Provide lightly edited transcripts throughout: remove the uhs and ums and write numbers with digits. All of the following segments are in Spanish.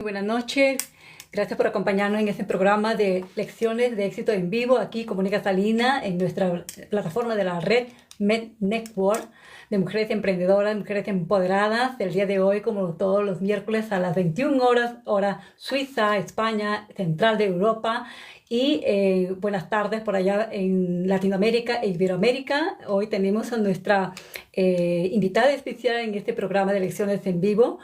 Buenas noches, gracias por acompañarnos en este programa de Lecciones de Éxito en Vivo, aquí con Mónica Salina, en nuestra plataforma de la red Med Network de mujeres emprendedoras, mujeres empoderadas. El día de hoy, como todos los miércoles a las 21 horas, hora Suiza, España, central de Europa. Y buenas tardes por allá en Latinoamérica e Iberoamérica. Hoy tenemos a nuestra invitada especial en este programa de Lecciones en Vivo,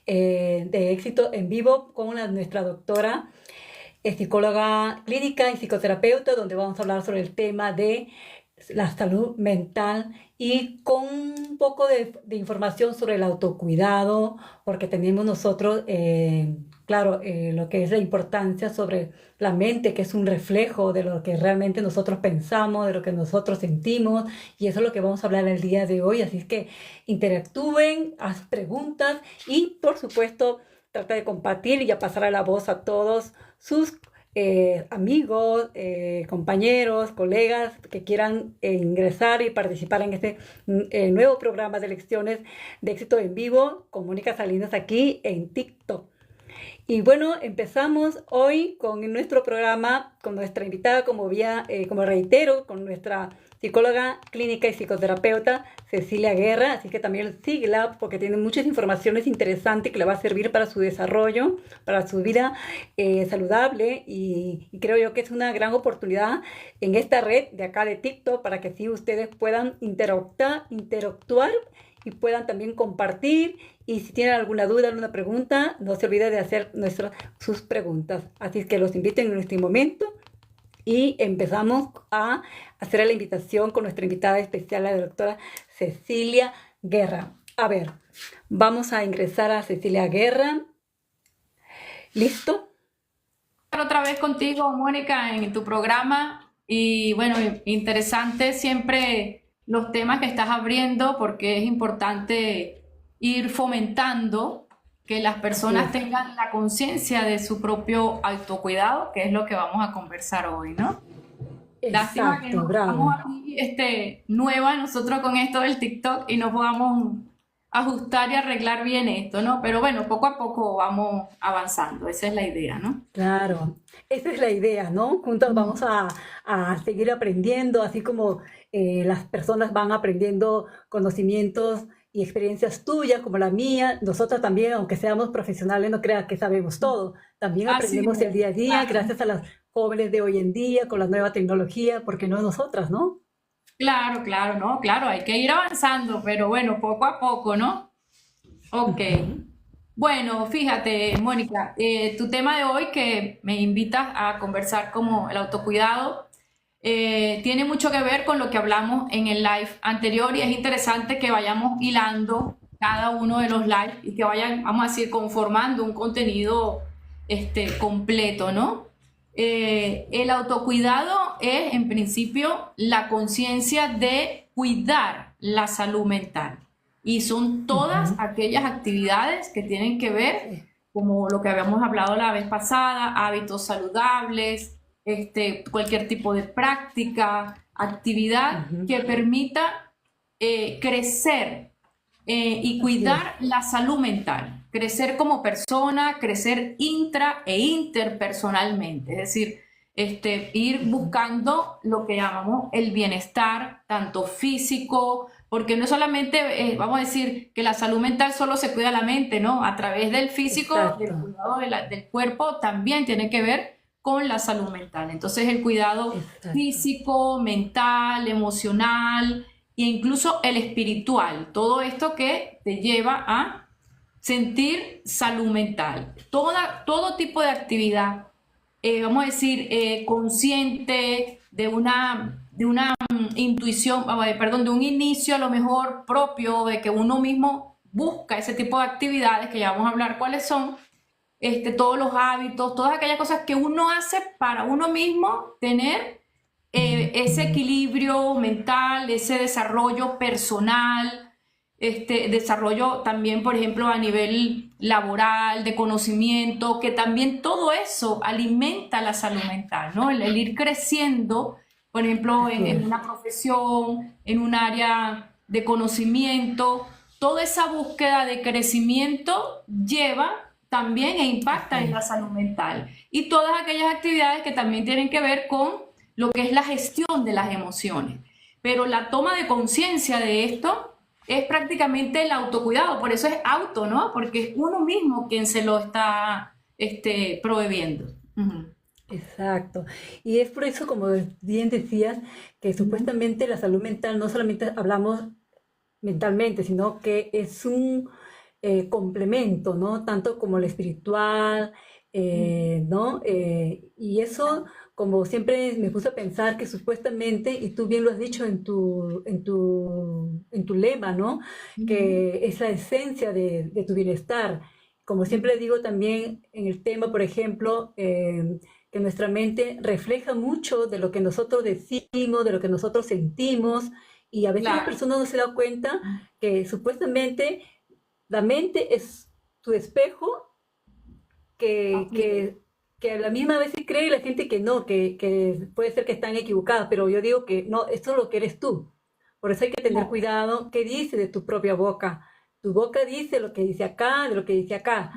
de Éxito en Vivo, con nuestra doctora, psicóloga clínica y psicoterapeuta, donde vamos a hablar sobre el tema de la salud mental y con un poco de información sobre el autocuidado, porque tenemos nosotros, claro, lo que es la importancia sobre la mente, que es un reflejo de lo que realmente nosotros pensamos, de lo que nosotros sentimos, y eso es lo que vamos a hablar el día de hoy. Así es que interactúen, haz preguntas y, por supuesto, trata de compartir y ya pasar a la voz a todos sus amigos, compañeros, colegas que quieran ingresar y participar en este nuevo programa de lecciones de éxito en vivo con Mónica Salinas aquí en TikTok. Y bueno, empezamos hoy con nuestro programa con nuestra invitada, como reitero, con nuestra psicóloga clínica y psicoterapeuta Cecilia Guerra. Así que también síguela porque tiene muchas informaciones interesantes que le va a servir para su desarrollo, para su vida saludable. Y creo yo que es una gran oportunidad en esta red de acá de TikTok para que sí ustedes puedan interactuar y puedan también compartir. Y si tienen alguna duda, alguna pregunta, no se olviden de hacer sus preguntas. Así es que los invito en este momento y empezamos a hacer la invitación con nuestra invitada especial, la doctora Cecilia Guerra. A ver, vamos a ingresar a Cecilia Guerra. ¿Listo? Otra vez contigo, Mónica, en tu programa. Y bueno, interesante siempre los temas que estás abriendo porque es importante ir fomentando que las personas tengan la conciencia de su propio autocuidado, que es lo que vamos a conversar hoy, ¿no? Lástima que Exacto, nos bravo. estamos aquí nueva nosotros con esto del TikTok y no podamos ajustar y arreglar bien esto, ¿no? Pero bueno, poco a poco vamos avanzando, esa es la idea, ¿no? Claro, esa es la idea, ¿no? Juntos vamos a seguir aprendiendo, así como las personas van aprendiendo conocimientos y experiencias tuyas como la mía. Nosotros también, aunque seamos profesionales, no creas que sabemos todo. También Así aprendemos el es, día a día claro. gracias a las jóvenes de hoy en día con la nueva tecnología, porque no nosotras, ¿no? Claro, claro, ¿no? Claro, hay que ir avanzando, pero bueno, poco a poco, ¿no? Ok. Ujú. Bueno, fíjate, Mónica, tu tema de hoy que me invitas a conversar como el autocuidado, tiene mucho que ver con lo que hablamos en el live anterior y es interesante que vayamos hilando cada uno de los lives y que vayan, vamos a decir, conformando un contenido completo, ¿no? El autocuidado es, en principio, la conciencia de cuidar la salud mental. Y son todas Ujú. aquellas actividades que tienen que ver, Sí, como lo que habíamos hablado la vez pasada, hábitos saludables, cualquier tipo de práctica, actividad ujú. que permita crecer y Así es. cuidar la salud mental, crecer como persona, crecer intra e interpersonalmente, es decir, ir Ujú. buscando lo que llamamos el bienestar, tanto físico, porque no solamente, vamos a decir, que la salud mental solo se cuida la mente, ¿no? A través del físico, Exacto, del cuidado del cuerpo, también tiene que ver con la salud mental. Entonces, el cuidado exacto. físico, mental, emocional, e incluso el espiritual, todo esto que te lleva a sentir salud mental. Todo tipo de actividad, vamos a decir, consciente de una intuición, perdón, de un inicio a lo mejor propio, de que uno mismo busca ese tipo de actividades, que ya vamos a hablar cuáles son, todos los hábitos, todas aquellas cosas que uno hace para uno mismo tener ese equilibrio mental, ese desarrollo personal, desarrollo también, por ejemplo, a nivel laboral, de conocimiento, que también todo eso alimenta la salud mental, ¿no? El ir creciendo, por ejemplo, Así en es. una profesión, en un área de conocimiento, toda esa búsqueda de crecimiento lleva también impacta en la salud mental. Y todas aquellas actividades que también tienen que ver con lo que es la gestión de las emociones. Pero la toma de conciencia de esto es prácticamente el autocuidado, por eso es auto, ¿no? Porque es uno mismo quien se lo está prohibiendo. Exacto. Y es por eso, como bien decías, que supuestamente la salud mental no solamente hablamos mentalmente, sino que es un complemento, ¿no? Tanto como el espiritual, ¿no? Y eso, como siempre me puse a pensar que supuestamente, y tú bien lo has dicho en tu lema, ¿no? Que es la esencia de tu bienestar. Como siempre digo también en el tema, por ejemplo, que nuestra mente refleja mucho de lo que nosotros decimos, de lo que nosotros sentimos, y a veces las Claro, personas no se dan cuenta que supuestamente la mente es tu espejo que, así es. que, que a la misma vez se cree la gente que no, que puede ser que están equivocadas, pero yo digo que no, esto es lo que eres tú. Por eso hay que tener Claro, cuidado qué dice de tu propia boca. Tu boca dice lo que dice acá, de lo que dice acá.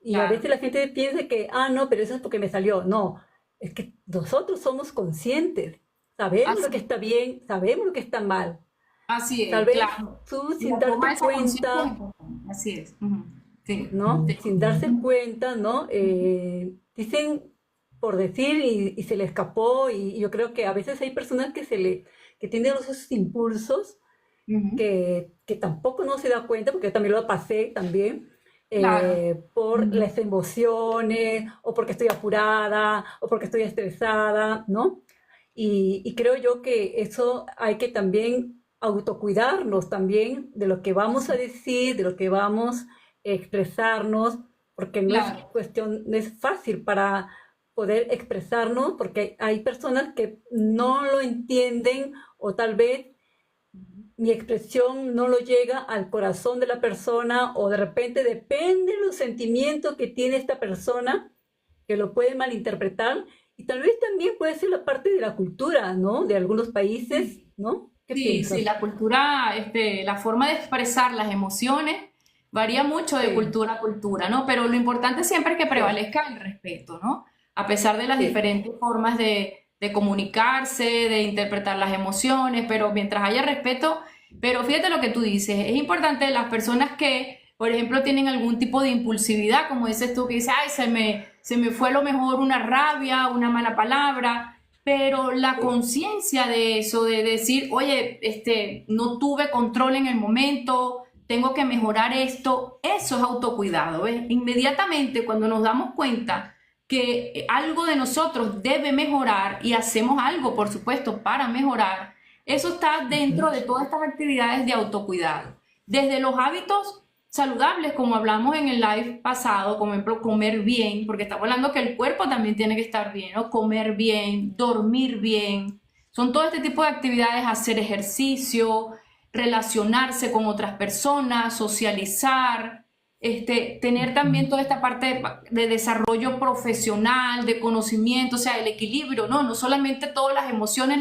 Y a claro. veces la gente piensa que, ah, no, pero eso es porque me salió. No, es que nosotros somos conscientes. Sabemos lo que Así, está bien, sabemos lo que está mal. así Tal es, vez claro. tú Y sin la toma de darte esa conciencia es cuenta, importante. Así es. Ujú. Sí, ¿no? sí. Sin darse cuenta, ¿no? Dicen por decir y se le escapó y yo creo que a veces hay personas que tienen esos impulsos Ujú. que tampoco no se da cuenta, porque yo también lo pasé también, Claro. por Ujú. las emociones o porque estoy apurada o porque estoy estresada, ¿no? Y creo yo que eso hay que también autocuidarnos también de lo que vamos a Así, decir, de lo que vamos a expresarnos, porque no es claro. cuestión, no es fácil para poder expresarnos, porque hay personas que no lo entienden o tal vez mi expresión no lo llega al corazón de la persona o de repente depende de los sentimientos que tiene esta persona que lo puede malinterpretar y tal vez también puede ser la parte de la cultura, ¿no? De algunos países, Sí, ¿no? ¿Qué sí, sí, piensas? la cultura, la forma de expresar las emociones varía mucho de Sí, cultura a cultura, ¿no? Pero lo importante siempre es que cierto, prevalezca el respeto, ¿no? A pesar de las sí, diferentes formas de comunicarse, de interpretar las emociones, pero mientras haya respeto, pero fíjate lo que tú dices, es importante las personas que, por ejemplo, tienen algún tipo de impulsividad, como dices tú, que dices, ay, se me fue a lo mejor una rabia, una mala palabra, pero la sí, conciencia de eso, de decir, oye, no tuve control en el momento, tengo que mejorar esto, eso es autocuidado, ¿ves? Inmediatamente cuando nos damos cuenta que algo de nosotros debe mejorar y hacemos algo, por supuesto, para mejorar, eso está dentro ujú, de todas estas actividades de autocuidado. Desde los hábitos saludables, como hablamos en el live pasado, como por ejemplo comer bien, porque estamos hablando que el cuerpo también tiene que estar bien, ¿no? Comer bien, dormir bien, son todo este tipo de actividades, hacer ejercicio, relacionarse con otras personas, socializar, tener ujú. también toda esta parte de desarrollo profesional, de conocimiento, o sea, el equilibrio, ¿no? No solamente todas las emociones,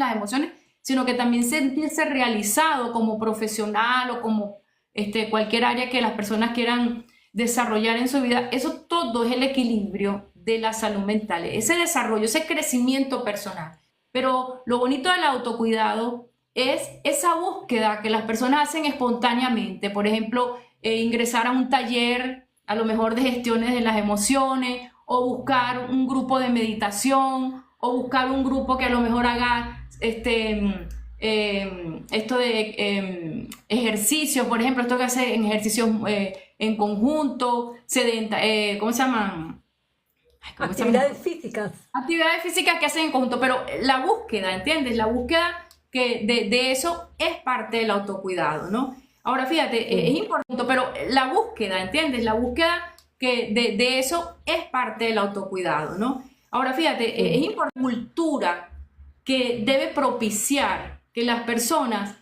sino que también sentirse realizado como profesional o como cualquier área que las personas quieran desarrollar en su vida. Eso todo es el equilibrio de la salud mental, ese desarrollo, ese crecimiento personal. Pero lo bonito del autocuidado es esa búsqueda que las personas hacen espontáneamente. Por ejemplo, ingresar a un taller, a lo mejor de gestiones de las emociones, o buscar un grupo de meditación, o buscar un grupo que a lo mejor haga esto de ejercicios, por ejemplo, esto que hace en ejercicios en conjunto, ¿cómo se llaman? Ay, ¿cómo se llaman? Actividades físicas, Actividades físicas que hacen en conjunto, pero la búsqueda, ¿entiendes? La búsqueda de eso es parte del autocuidado, ¿no? Ahora, fíjate, es sí, importante, pero la búsqueda, ¿entiendes? La búsqueda de eso es parte del autocuidado, ¿no? Ahora, fíjate, es sí, importante la cultura que debe propiciar que las personas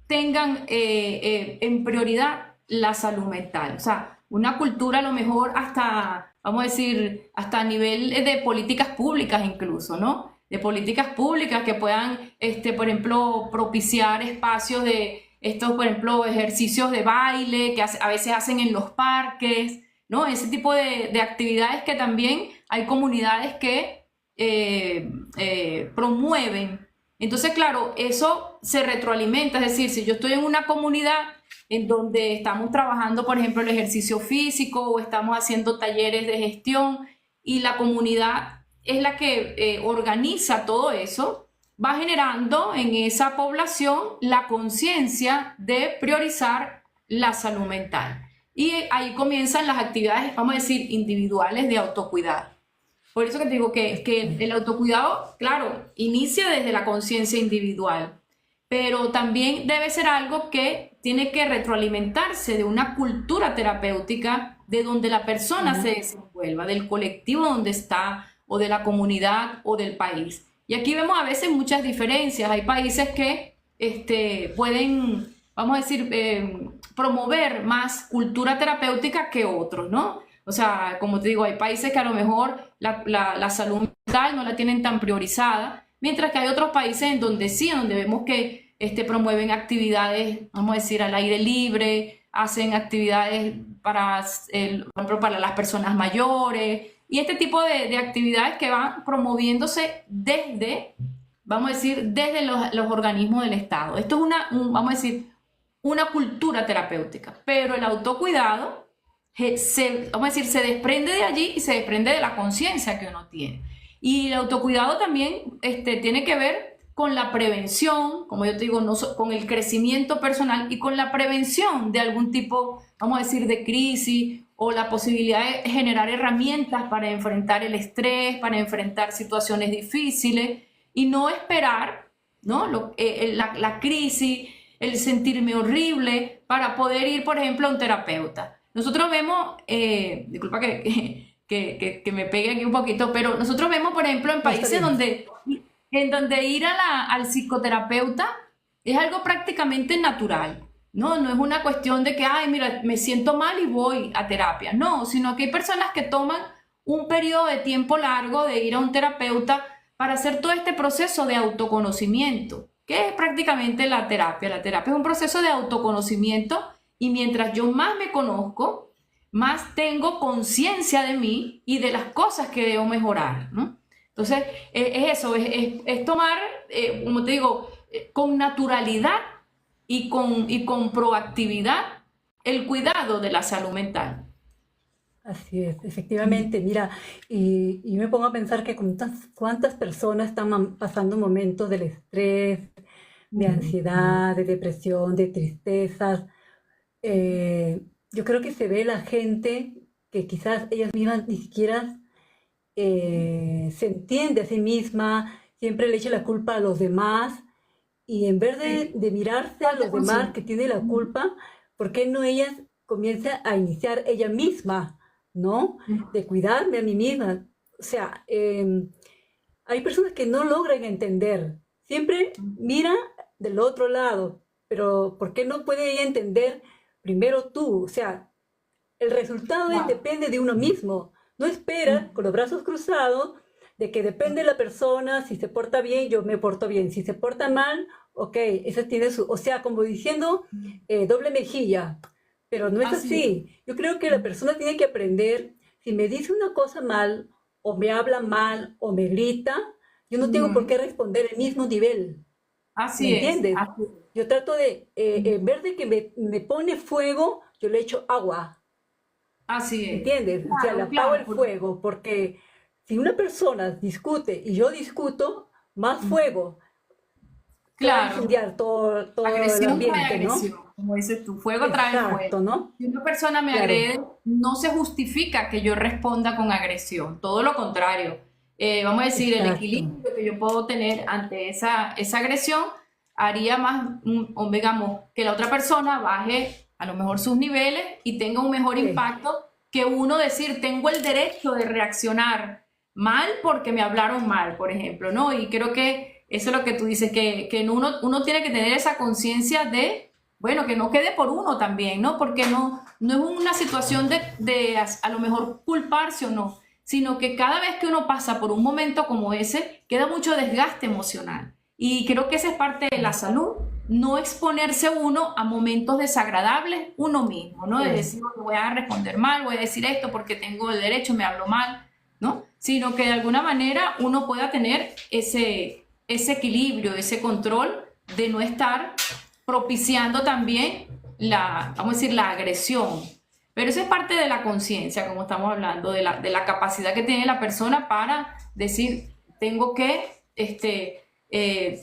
tengan en prioridad la salud mental. O sea, una cultura a lo mejor hasta, vamos a decir, hasta a nivel de políticas públicas incluso, ¿no? De políticas públicas que puedan, por ejemplo, propiciar espacios de estos, por ejemplo, ejercicios de baile que a veces hacen en los parques, ¿no? Ese tipo de actividades que también hay comunidades que promueven. Entonces, claro, eso se retroalimenta, es decir, si yo estoy en una comunidad en donde estamos trabajando, por ejemplo, el ejercicio físico o estamos haciendo talleres de gestión y la comunidad es la que organiza todo eso, va generando en esa población la conciencia de priorizar la salud mental. Y ahí comienzan las actividades, vamos a decir, individuales de autocuidado. Por eso que te digo que el autocuidado, claro, inicia desde la conciencia individual, pero también debe ser algo que tiene que retroalimentarse de una cultura terapéutica de donde la persona se desenvuelva, del colectivo donde está, o de la comunidad, o del país. Y aquí vemos a veces muchas diferencias. Hay países que pueden, vamos a decir, promover más cultura terapéutica que otros, ¿no? O sea, como te digo, hay países que a lo mejor la salud mental no la tienen tan priorizada, mientras que hay otros países en donde sí, en donde vemos que promueven actividades, vamos a decir, al aire libre, hacen actividades para, por ejemplo, para las personas mayores, y este tipo de actividades que van promoviéndose desde, vamos a decir, desde los organismos del Estado. Esto es vamos a decir, una cultura terapéutica, pero el autocuidado vamos a decir, se desprende de allí y se desprende de la conciencia que uno tiene. Y el autocuidado también tiene que ver con la prevención, como yo te digo, con el crecimiento personal y con la prevención de algún tipo, vamos a decir, de crisis o la posibilidad de generar herramientas para enfrentar el estrés, para enfrentar situaciones difíciles y no esperar, ¿no? La crisis, el sentirme horrible para poder ir, por ejemplo, a un terapeuta. Nosotros vemos, disculpa que me pegue aquí un poquito, pero nosotros vemos, por ejemplo, en países donde ir al psicoterapeuta es algo prácticamente natural, ¿no? No es una cuestión de que, ay, mira, me siento mal y voy a terapia. No, sino que hay personas que toman un periodo de tiempo largo de ir a un terapeuta para hacer todo este proceso de autoconocimiento, que es prácticamente la terapia. La terapia es un proceso de autoconocimiento y mientras yo más me conozco, más tengo conciencia de mí y de las cosas que debo mejorar, ¿no? Entonces, es eso, es tomar, como te digo, con naturalidad y con proactividad el cuidado de la salud mental. Así es, efectivamente, mira, y me pongo a pensar que cuántas personas están pasando momentos del estrés, de ansiedad, de depresión, de tristezas. Yo creo que se ve la gente que quizás ellas mismas ni siquiera se entiende a sí misma, siempre le echa la culpa a los demás y en vez de mirarse a los demás que tienen la culpa, ¿por qué no ellas comienzan a iniciar ella misma, ¿no? De cuidarme a mí misma. O sea, hay personas que no logran entender, siempre mira del otro lado, pero ¿por qué no puede ella entender primero tú? O sea, el resultado depende de uno mismo. No espera con los brazos cruzados de que depende de la persona, si se porta bien, yo me porto bien. Si se porta mal, ok, esa tiene o sea, como diciendo doble mejilla, pero no es así. Yo creo que la persona tiene que aprender, si me dice una cosa mal, o me habla mal, o me grita, yo no tengo por qué responder el mismo nivel. Así ¿Me entiendes? Así. Yo trato de, en vez de que me pone fuego, yo le echo agua. Así es. ¿Entiendes? Claro, o sea, le apago el fuego, porque si una persona discute y yo discuto, más fuego. Claro. Va a incendiar todo agresión el ambiente, trae agresión, ¿no? como dices tú, fuego trae fuego. ¿no? Si una persona me agrede, no se justifica que yo responda con agresión, todo lo contrario. Vamos a decir, el equilibrio que yo puedo tener ante esa agresión haría más, digamos, que la otra persona baje a lo mejor sus niveles y tenga un mejor impacto que uno decir, tengo el derecho de reaccionar mal porque me hablaron mal, por ejemplo, ¿no? Y creo que eso es lo que tú dices, que uno tiene que tener esa conciencia de, bueno, que no quede por uno también, ¿no? Porque no es una situación de a lo mejor culparse o no, sino que cada vez que uno pasa por un momento como ese, queda mucho desgaste emocional. Y creo que esa es parte de la salud, no exponerse uno a momentos desagradables uno mismo, ¿no? De decir, "Oye, voy a responder mal, voy a decir esto porque tengo el derecho, me hablo mal", ¿no? Sino que de alguna manera uno pueda tener ese equilibrio, ese control de no estar propiciando también vamos a decir, la agresión. Pero eso es parte de la conciencia, como estamos hablando, de la capacidad que tiene la persona para decir, tengo que,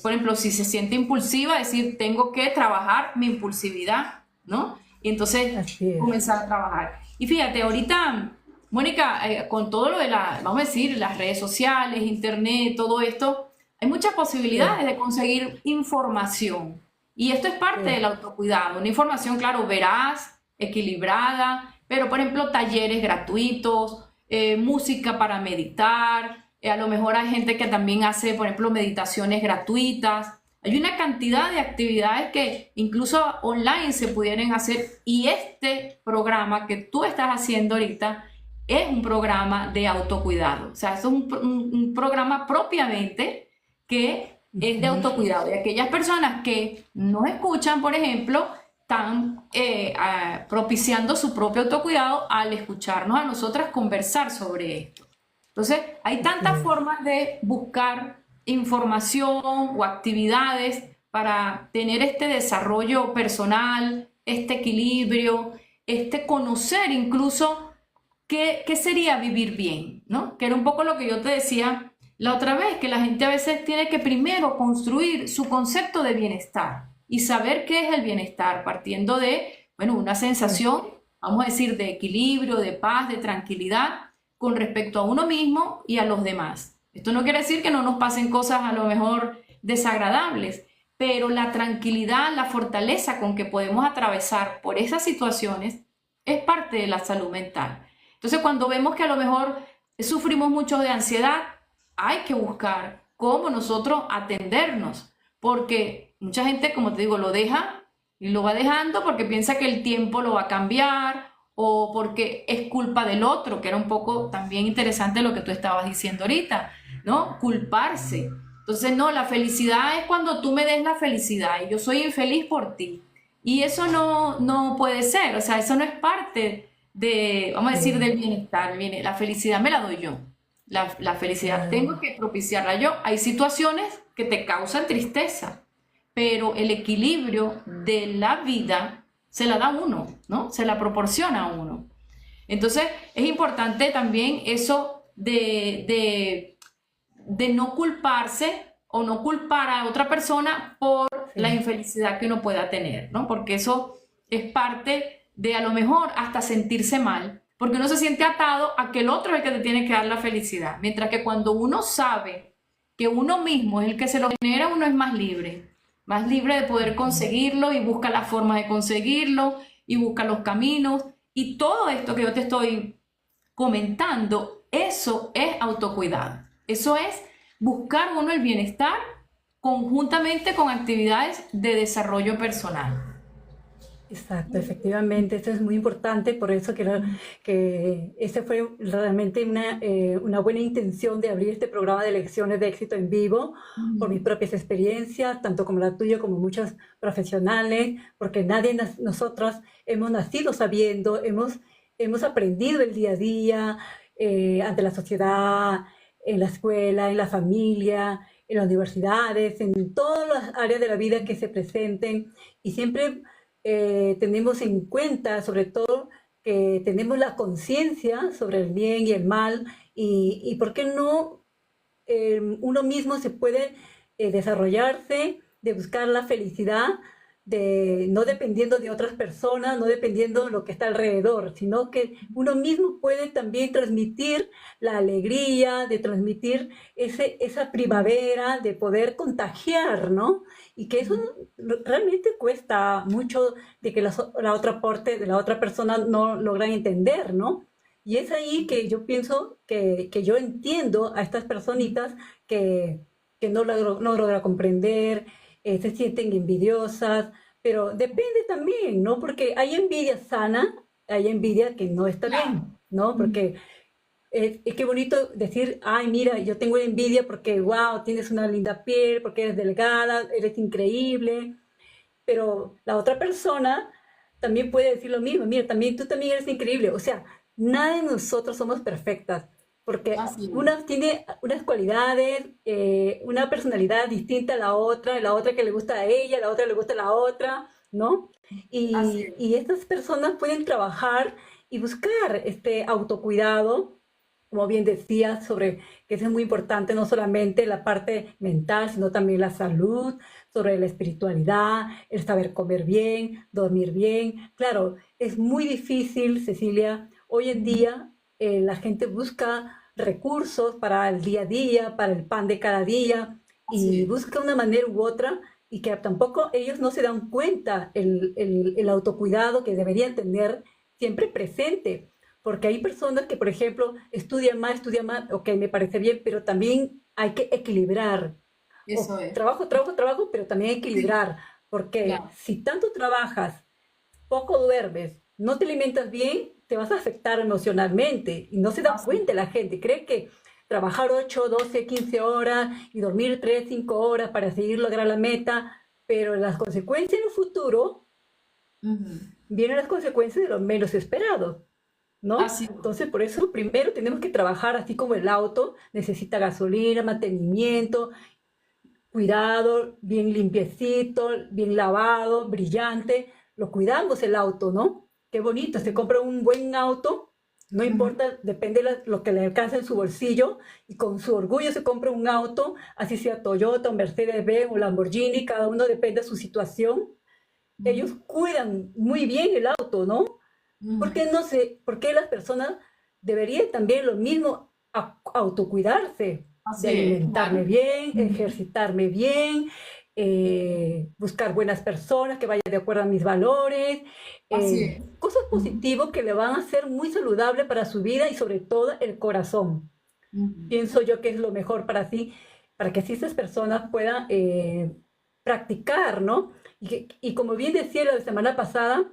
por ejemplo, si se siente impulsiva, decir, tengo que trabajar mi impulsividad, ¿no? Y entonces comenzar a trabajar. Y fíjate, ahorita, Mónica, con todo lo de vamos a decir, las redes sociales, internet, todo esto, hay muchas posibilidades de conseguir información. Y esto es parte del autocuidado, una información, claro, veraz, equilibrada, pero por ejemplo talleres gratuitos, música para meditar, a lo mejor hay gente que también hace, por ejemplo, meditaciones gratuitas. Hay una cantidad de actividades que incluso online se pudieran hacer, y este programa que tú estás haciendo ahorita es un programa de autocuidado. O sea, es un programa propiamente que es de autocuidado. Y aquellas personas que nos escuchan, por ejemplo, están propiciando su propio autocuidado al escucharnos a nosotras conversar sobre esto. Entonces, hay tantas formas de buscar información o actividades para tener este desarrollo personal, este equilibrio, conocer incluso qué sería vivir bien, ¿no? Que era un poco lo que yo te decía la otra vez, que la gente a veces tiene que primero construir su concepto de bienestar y saber qué es el bienestar, partiendo de, bueno, una sensación, vamos a decir, de equilibrio, de paz, de tranquilidad con respecto a uno mismo y a los demás. Esto no quiere decir que no nos pasen cosas a lo mejor desagradables, pero la tranquilidad, la fortaleza con que podemos atravesar por esas situaciones es parte de la salud mental. Entonces, cuando vemos que a lo mejor sufrimos mucho de ansiedad, hay que buscar cómo nosotros atendernos, porque mucha gente, como te digo, lo deja y lo va dejando porque piensa que el tiempo lo va a cambiar o porque es culpa del otro, que era un poco también interesante lo que tú estabas diciendo ahorita, ¿no? Culparse. Entonces, no, la felicidad es cuando tú me des la felicidad y yo soy infeliz por ti. Y eso no puede ser, o sea, eso no es parte de, vamos a decir, del bienestar. La felicidad me la doy yo. La felicidad tengo que propiciarla yo. Hay situaciones que te causan tristeza, pero el equilibrio de la vida se la da uno, ¿no? Se la proporciona a uno. Entonces, es importante también eso de no culparse o no culpar a otra persona por la infelicidad que uno pueda tener, ¿no? Porque eso es parte de a lo mejor hasta sentirse mal, porque uno se siente atado a que el otro es el que te tiene que dar la felicidad. Mientras que cuando uno sabe que uno mismo es el que se lo genera, uno es más libre de poder conseguirlo y busca la forma de conseguirlo y busca los caminos. Y todo esto que yo te estoy comentando, eso es autocuidado. Eso es buscar uno el bienestar conjuntamente con actividades de desarrollo personal. Exacto, efectivamente, esto es muy importante, por eso que ese fue realmente una buena intención de abrir este programa de lecciones de éxito en vivo, por mis propias experiencias, tanto como la tuya, como muchos profesionales, porque nadie nosotras hemos nacido sabiendo, hemos aprendido el día a día, ante la sociedad, en la escuela, en la familia, en las universidades, en todas las áreas de la vida que se presenten, y siempre tenemos en cuenta, sobre todo, que tenemos la conciencia sobre el bien y el mal, y por qué no uno mismo se puede desarrollarse, de buscar la felicidad, no dependiendo de otras personas, no dependiendo de lo que está alrededor, sino que uno mismo puede también transmitir la alegría, de transmitir esa primavera, de poder contagiar, ¿no? Y que eso realmente cuesta mucho, de que la otra parte, de la otra persona no logran entender, ¿no? Y es ahí que yo pienso que yo entiendo a estas personitas que no logran comprender, se sienten envidiosas, pero depende también, ¿no? Porque hay envidia sana, hay envidia que no está bien, ¿no? Porque es que bonito decir, ay, mira, yo tengo envidia porque, wow, tienes una linda piel, porque eres delgada, eres increíble. pero la otra persona también puede decir lo mismo. Mira, también tú también eres increíble. O sea, nada de nosotros somos perfectas, porque Así es. una tiene unas cualidades, una personalidad distinta a la otra que le gusta a ella, la otra le gusta a la otra, ¿no? Así Y estas personas pueden trabajar y buscar este autocuidado, como bien decía, sobre que eso es muy importante, no solamente la parte mental, sino también la salud, sobre la espiritualidad, el saber comer bien, dormir bien. Claro, es muy difícil, Cecilia, hoy en es. día la gente busca recursos para el día a día, para el pan de cada día, Así y es. busca una manera u otra, y que tampoco ellos no se dan cuenta el autocuidado que deberían tener siempre presente. Porque hay personas que, por ejemplo, estudian más, ok, me parece bien, pero también hay que equilibrar. Eso O es. trabajo, pero también Sí, equilibrar. Porque claro. si tanto trabajas, poco duermes, no te alimentas bien, te vas a afectar emocionalmente. Y no se da Así cuenta es. la gente. Cree que trabajar 8, 12, 15 horas y dormir 3, 5 horas para seguir lograr la meta, pero las consecuencias en el futuro Ujú. vienen las consecuencias de lo menos esperado. ¿No? Así es. Entonces, por eso primero tenemos que trabajar, así como el auto necesita gasolina, mantenimiento, cuidado, bien limpiecito, bien lavado, brillante. Lo cuidamos el auto, ¿no? Qué bonito, se compra un buen auto, no Ujú. importa, depende de lo que le alcance en su bolsillo, y con su orgullo se compra un auto, así sea Toyota, o Mercedes-Benz o Lamborghini, cada uno depende de su situación. Ellos Ujú. cuidan muy bien el auto, ¿no? ¿Por Ujú. qué no sé, por qué las personas deberían también lo mismo autocuidarse, de Así es, alimentarme claro. bien, Ujú. ejercitarme bien, buscar buenas personas que vayan de acuerdo a mis valores, Así es. cosas Ujú. positivas que le van a hacer muy saludable para su vida y sobre todo el corazón. Ujú. Pienso yo que es lo mejor para sí, para que así estas personas puedan practicar, ¿no? Y como bien decía la semana pasada,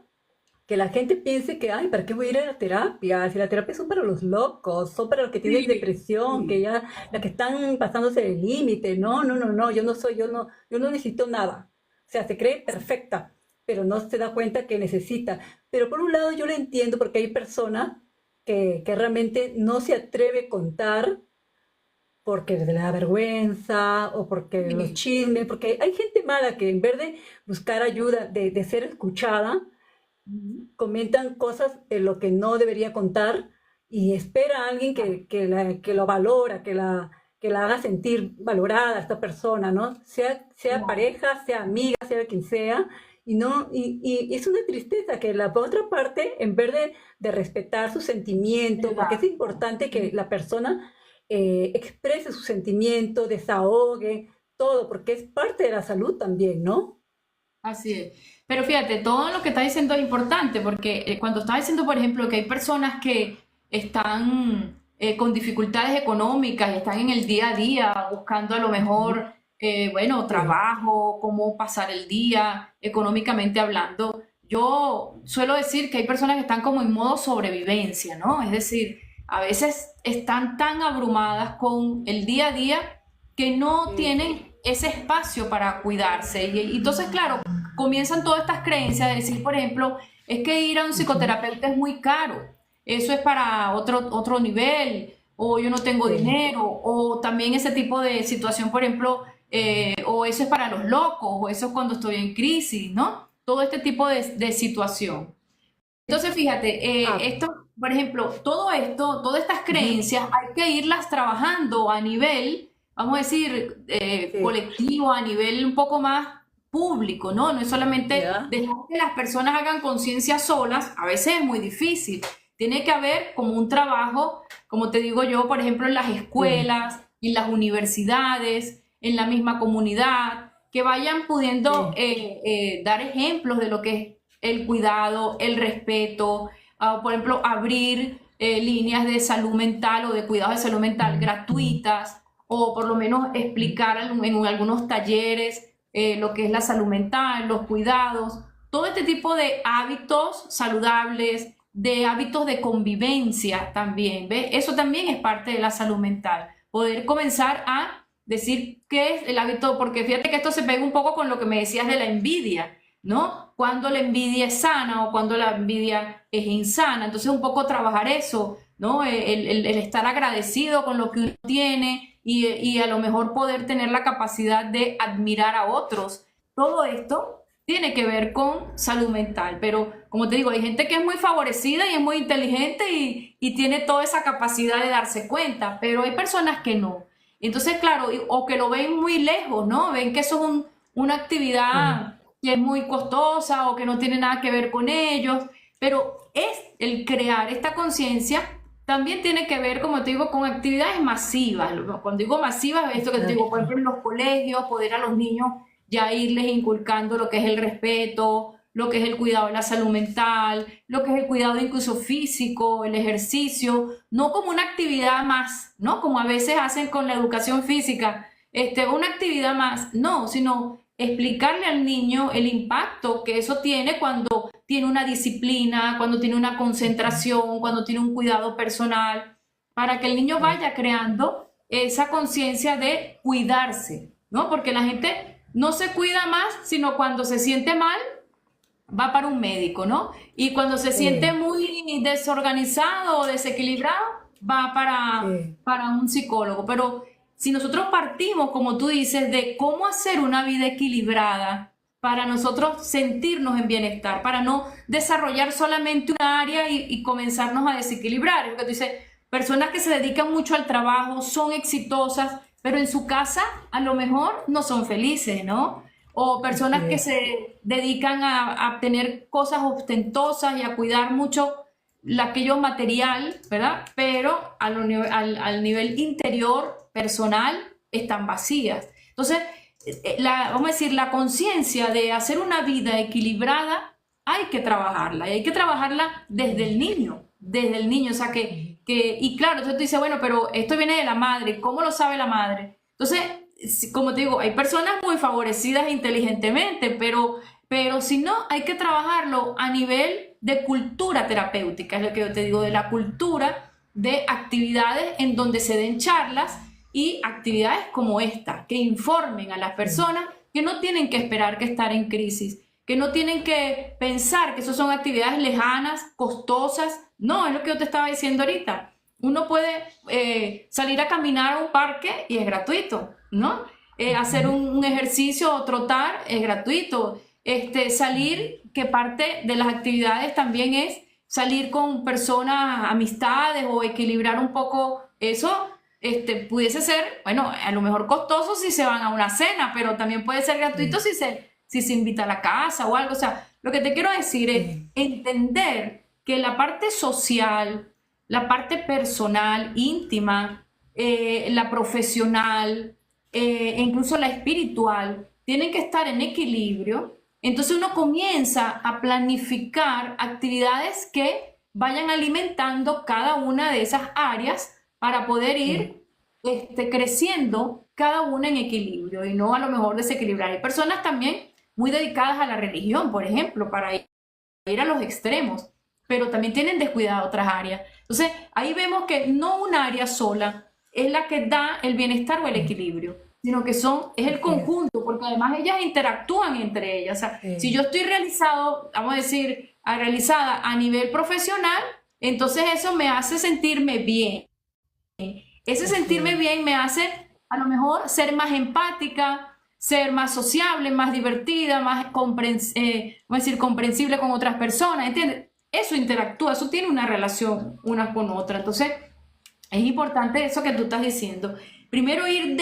que la gente piense que, ay, ¿para qué voy a ir a la terapia? Si la terapia son para los locos, son para los que tienen Sí, depresión, que sí. ya, las que están pasándose el límite. No, no, no, no, yo no necesito nada. O sea, se cree perfecta, pero no se da cuenta que necesita. Pero por un lado yo lo entiendo porque hay personas que realmente no se atreve a contar porque le da vergüenza o porque los Sí. chismes, porque hay gente mala que en vez de buscar ayuda, de ser escuchada, Ujú. comentan cosas de lo que no debería contar y espera a alguien Claro. que lo valora, que la haga sentir valorada a esta persona, ¿no? Sea Claro. pareja, sea amiga, sea quien sea. Y, no, y es una tristeza que la otra parte, en vez de respetar su sentimiento, porque es Exacto. importante que Ujú. la persona exprese su sentimiento, desahogue, todo, porque es parte de la salud también, ¿no? Así es. Pero fíjate, todo lo que estás diciendo es importante porque cuando estás diciendo, por ejemplo, que hay personas que están con dificultades económicas y están en el día a día buscando a lo Ujú. mejor, bueno, Sí. trabajo, cómo pasar el día, económicamente hablando, yo suelo decir que hay personas que están como en modo sobrevivencia, ¿no? Es decir, a veces están tan abrumadas con el día a día que no Sí. tienen ese espacio para cuidarse. Y entonces, claro, comienzan todas estas creencias de decir, por ejemplo, es que ir a un Ujú. psicoterapeuta es muy caro, eso es para otro nivel, o yo no tengo Sí. dinero, o también ese tipo de situación, por ejemplo, o eso es para los locos, o eso es cuando estoy en crisis, ¿no? Todo este tipo de situación. Entonces, fíjate, Ah, esto, por ejemplo, todo esto, todas estas ujú. creencias hay que irlas trabajando a nivel, vamos a decir, Sí. colectivo, a nivel un poco más público, ¿no? No es solamente Ya. dejar que las personas hagan conciencia solas, a veces es muy difícil. Tiene que haber como un trabajo, como te digo yo, por ejemplo, en las Sí. escuelas, en las universidades, en la misma comunidad, que vayan pudiendo Sí. dar ejemplos de lo que es el cuidado, el respeto, por ejemplo, abrir líneas de salud mental o de cuidado de salud mental gratuitas, o por lo menos explicar en algunos talleres lo que es la salud mental, los cuidados, todo este tipo de hábitos saludables, de hábitos de convivencia también, ¿ves? Eso también es parte de la salud mental. Poder comenzar a decir qué es el hábito, porque fíjate que esto se pega un poco con lo que me decías de la envidia. ¿no? Cuando la envidia es sana o cuando la envidia es insana. Entonces un poco trabajar eso, ¿no? El estar agradecido con lo que uno tiene y a lo mejor poder tener la capacidad de admirar a otros. Todo esto tiene que ver con salud mental, pero como te digo, hay gente que es muy favorecida y es muy inteligente y tiene toda esa capacidad de darse cuenta, pero hay personas que no. Entonces, claro, o que lo ven muy lejos, ¿no? Ven que eso es una actividad que es muy costosa o que no tiene nada que ver con ellos, pero es el crear esta conciencia también tiene que ver, como te digo, con actividades masivas. Cuando digo masivas, esto que te digo, por ejemplo, en los colegios, poder a los niños ya irles inculcando lo que es el respeto, lo que es el cuidado de la salud mental, lo que es el cuidado incluso físico, el ejercicio, no como una actividad más, ¿no? Como a veces hacen con la educación física, una actividad más, no, sino explicarle al niño el impacto que eso tiene cuando tiene una disciplina, cuando tiene una concentración, cuando tiene un cuidado personal, para que el niño vaya creando esa conciencia de cuidarse, ¿no? Porque la gente no se cuida más, sino cuando se siente mal, va para un médico, ¿no? Y cuando se siente muy desorganizado o desequilibrado, va para un psicólogo. Pero si nosotros partimos, como tú dices, de cómo hacer una vida equilibrada para nosotros sentirnos en bienestar, para no desarrollar solamente una área y comenzarnos a desequilibrar. Es lo que tú dices, personas que se dedican mucho al trabajo, son exitosas, pero en su casa a lo mejor no son felices, ¿no? O personas que se dedican a tener cosas ostentosas y a cuidar mucho aquello material, ¿verdad? Pero al nivel interior, personal, están vacías. Entonces, vamos a decir, la conciencia de hacer una vida equilibrada hay que trabajarla, y hay que trabajarla desde el niño, o sea y claro, entonces tú dices, bueno, pero esto viene de la madre, ¿cómo lo sabe la madre? Entonces, como te digo, hay personas muy favorecidas inteligentemente, pero si no, hay que trabajarlo a nivel de cultura terapéutica, es lo que yo te digo, de la cultura de actividades en donde se den charlas y actividades como esta, que informen a las personas que no tienen que esperar que estar en crisis, que no tienen que pensar que eso son actividades lejanas, costosas. No, es lo que yo te estaba diciendo ahorita. Uno puede salir a caminar a un parque y es gratuito, ¿no? Hacer un ejercicio o trotar es gratuito. Salir, que parte de las actividades también es salir con personas, amistades o equilibrar un poco eso. Pudiese ser, bueno, a lo mejor costoso si se van a una cena, pero también puede ser gratuito si se invita a la casa o algo. O sea, lo que te quiero decir es entender que la parte social, la parte personal, íntima, la profesional, e incluso la espiritual, tienen que estar en equilibrio. Entonces uno comienza a planificar actividades que vayan alimentando cada una de esas áreas para poder ir creciendo cada una en equilibrio y no a lo mejor desequilibrar. Hay personas también muy dedicadas a la religión, por ejemplo, para ir a los extremos, pero también tienen descuidado otras áreas. Entonces, ahí vemos que no un área sola es la que da el bienestar o el equilibrio, sino que es el conjunto, porque además ellas interactúan entre ellas. O sea, si yo estoy vamos a decir, realizada a nivel profesional, entonces eso me hace sentirme bien. Ese sentirme bien me hace a lo mejor ser más empática, ser más sociable, más divertida, más comprensible con otras personas, ¿entiendes? Eso interactúa, eso tiene una relación una con otra. Entonces, es importante eso que tú estás diciendo. Primero ir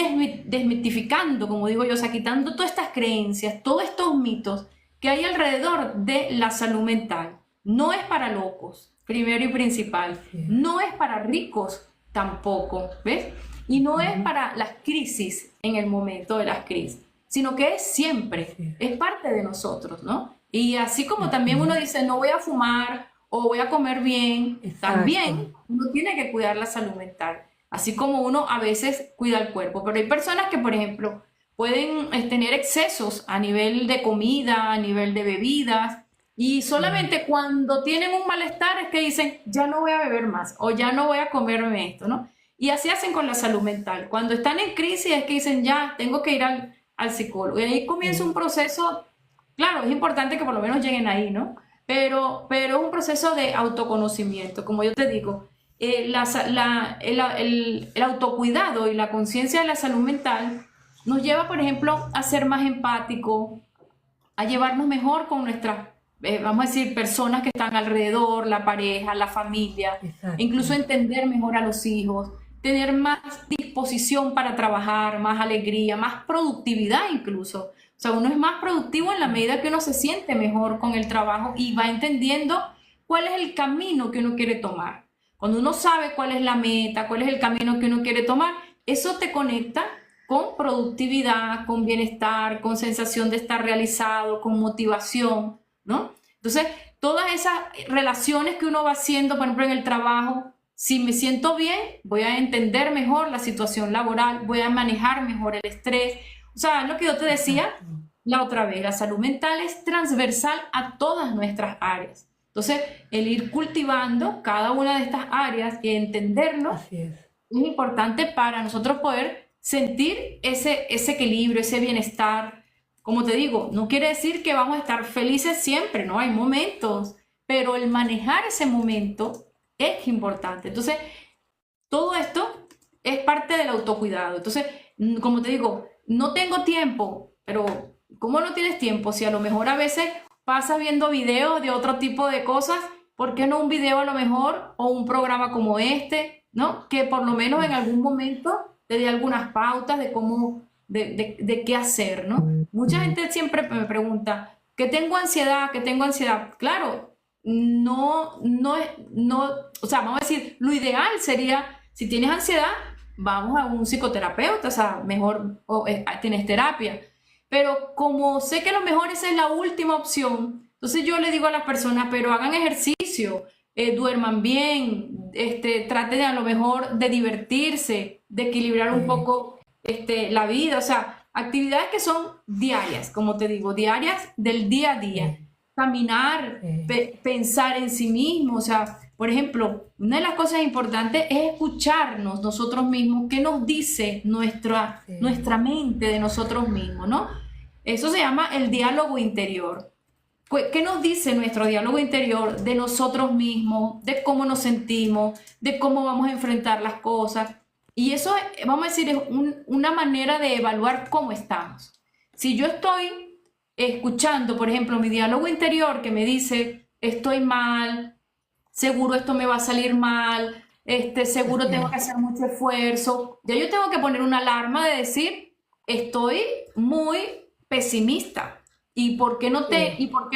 desmitificando, como digo yo, o sea, quitando todas estas creencias, todos estos mitos que hay alrededor de la salud mental. No es para locos, primero y principal. No es para ricos tampoco, ¿ves? Y no es para las crisis en el momento de las crisis, sino que es siempre, es parte de nosotros, ¿no? Y así como también uno dice, no voy a fumar o voy a comer bien, también uno tiene que cuidar la salud mental, así como uno a veces cuida el cuerpo. Pero hay personas que, por ejemplo, pueden tener excesos a nivel de comida, a nivel de bebidas, y solamente cuando tienen un malestar es que dicen, ya no voy a beber más o ya no voy a comerme esto, ¿no? Y así hacen con la salud mental. Cuando están en crisis es que dicen, ya, tengo que ir al psicólogo. Y ahí comienza un proceso Claro, es importante que por lo menos lleguen ahí, ¿no? Pero es un proceso de autoconocimiento, como yo te digo. El autocuidado y la conciencia de la salud mental nos lleva, por ejemplo, a ser más empático, a llevarnos mejor con nuestras, vamos a decir, personas que están alrededor, la pareja, la familia, incluso Exacto. entender mejor a los hijos, tener más disposición para trabajar, más alegría, más productividad incluso. O sea, uno es más productivo en la medida que uno se siente mejor con el trabajo y va entendiendo cuál es el camino que uno quiere tomar. Cuando uno sabe cuál es la meta, cuál es el camino que uno quiere tomar, eso te conecta con productividad, con bienestar, con sensación de estar realizado, con motivación, ¿no? Entonces, todas esas relaciones que uno va haciendo, por ejemplo, en el trabajo, si me siento bien, voy a entender mejor la situación laboral, voy a manejar mejor el estrés. O sea, lo que yo te decía Exacto. la otra vez, la salud mental es transversal a todas nuestras áreas. Entonces, el ir cultivando cada una de estas áreas y entenderlo Así es. es importante para nosotros poder sentir ese equilibrio, ese bienestar. Como te digo, no quiere decir que vamos a estar felices siempre, ¿no? Hay momentos, pero el manejar ese momento es importante. Entonces, todo esto es parte del autocuidado. Entonces, como te digo, no tengo tiempo, pero ¿cómo no tienes tiempo? Si a lo mejor a veces pasas viendo videos de otro tipo de cosas, ¿por qué no un video a lo mejor o un programa como este, ¿no? Que por lo menos en algún momento te dé algunas pautas de cómo, de qué hacer, ¿no? Mucha gente siempre me pregunta, ¿que tengo ansiedad? ¿Que tengo ansiedad? Claro, no, o sea, vamos a decir, lo ideal sería, si tienes ansiedad, vamos a un psicoterapeuta, o sea, mejor tienes terapia. Pero como sé que a lo mejor esa es la última opción, entonces yo le digo a las personas, pero hagan ejercicio, duerman bien, traten a lo mejor de divertirse, de equilibrar un Sí, poco la vida, o sea, actividades que son diarias, como te digo, diarias del día a día. sí, Caminar, sí, pensar en sí mismo, o sea, por ejemplo, una de las cosas importantes es escucharnos nosotros mismos, qué nos dice sí. nuestra mente de nosotros mismos, ¿no? Eso se llama el diálogo interior. ¿Qué nos dice nuestro diálogo interior de nosotros mismos, de cómo nos sentimos, de cómo vamos a enfrentar las cosas? Y eso, vamos a decir, es una manera de evaluar cómo estamos. Si yo estoy escuchando, por ejemplo, mi diálogo interior que me dice, estoy mal, seguro esto me va a salir mal, seguro Así tengo que es. hacer mucho esfuerzo, ya yo tengo que poner una alarma de decir, estoy muy pesimista. Sí, ¿Y por qué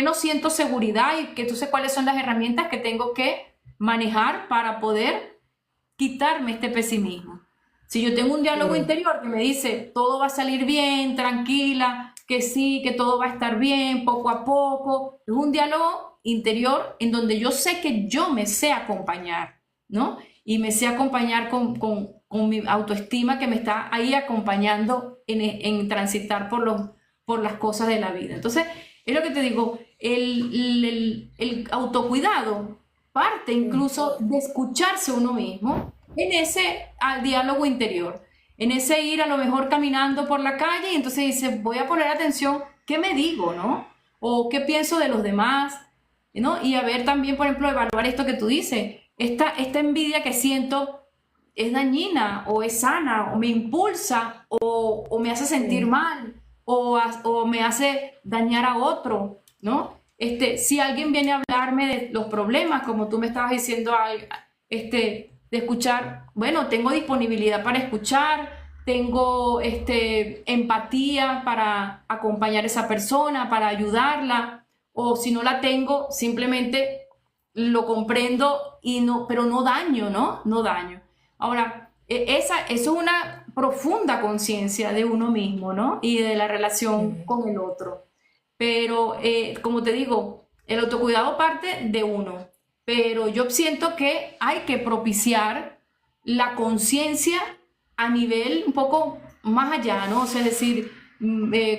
no siento seguridad? Y que entonces cuáles son las herramientas que tengo que manejar para poder quitarme este pesimismo. Si yo tengo un diálogo sí, interior que me dice todo va a salir bien, tranquila, que sí, que todo va a estar bien, poco a poco, es un diálogo interior en donde yo sé que yo me sé acompañar, ¿no? Y me sé acompañar con mi autoestima que me está ahí acompañando en transitar por las cosas de la vida. Entonces, es lo que te digo, el autocuidado parte sí, incluso de escucharse uno mismo en ese diálogo interior, en ese ir a lo mejor caminando por la calle y entonces dice, voy a poner atención, ¿qué me digo, no? O qué pienso de los demás, ¿no? Y a ver también, por ejemplo, evaluar esto que tú dices, esta envidia que siento es dañina o es sana o me impulsa o me hace sentir sí, mal o me hace dañar a otro, ¿no? Si alguien viene a hablarme de los problemas, como tú me estabas diciendo, de escuchar, bueno, tengo disponibilidad para escuchar, tengo empatía para acompañar a esa persona, para ayudarla, o si no la tengo, simplemente lo comprendo y no, pero no daño, ¿no? No daño. Ahora, eso es una profunda conciencia de uno mismo, ¿no? Y de la relación sí, con el otro. Pero, como te digo, el autocuidado parte de uno, pero yo siento que hay que propiciar la conciencia a nivel un poco más allá, ¿no? O sea, es decir,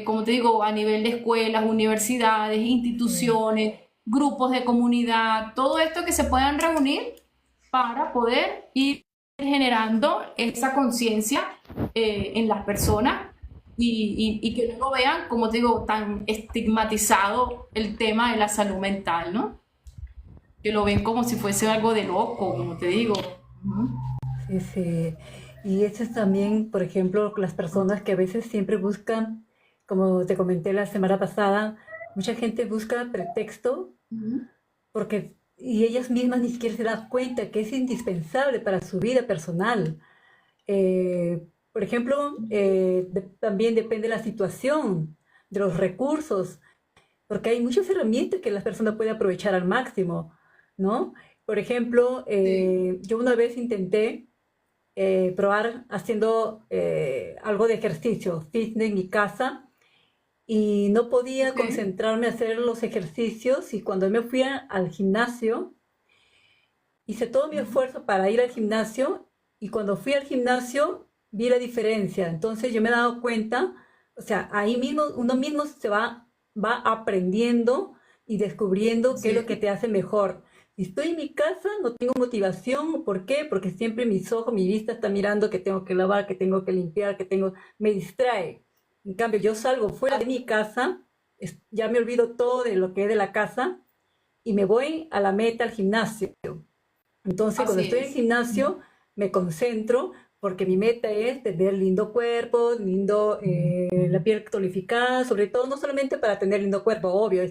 como te digo, a nivel de escuelas, universidades, sí. instituciones, grupos de comunidad, todo esto que se puedan reunir para poder ir generando esa conciencia en las personas y que no lo vean, como te digo, tan estigmatizado el tema de la salud mental, ¿no? Que lo ven como si fuese algo de loco, como te digo. Ujú. Sí, sí. Y eso es también, por ejemplo, las personas que a veces siempre buscan, como te comenté la semana pasada, mucha gente busca pretexto Ujú. porque y ellas mismas ni siquiera se dan cuenta que es indispensable para su vida personal. Por ejemplo, también depende de la situación, de los recursos, porque hay muchas herramientas que la persona puede aprovechar al máximo, ¿no? Por ejemplo, Sí, yo una vez intenté probar haciendo algo de ejercicio fitness en mi casa y no podía ok. concentrarme a hacer los ejercicios y cuando me fui al gimnasio, hice todo mi Ujú. esfuerzo para ir al gimnasio y cuando fui al gimnasio vi la diferencia. Entonces yo me he dado cuenta, o sea, ahí mismo uno mismo va aprendiendo y descubriendo qué es lo que Sí, te hace mejor. Si estoy en mi casa, no tengo motivación. ¿Por qué? Porque siempre mis ojos, mi vista está mirando que tengo que lavar, que tengo que limpiar, me distrae. En cambio, yo salgo fuera de mi casa, ya me olvido todo de lo que es de la casa y me voy a la meta, al gimnasio. Entonces, cuando así estoy en el es. gimnasio, me concentro porque mi meta es tener lindo cuerpo, la piel tonificada, sobre todo no solamente para tener lindo cuerpo, obvio,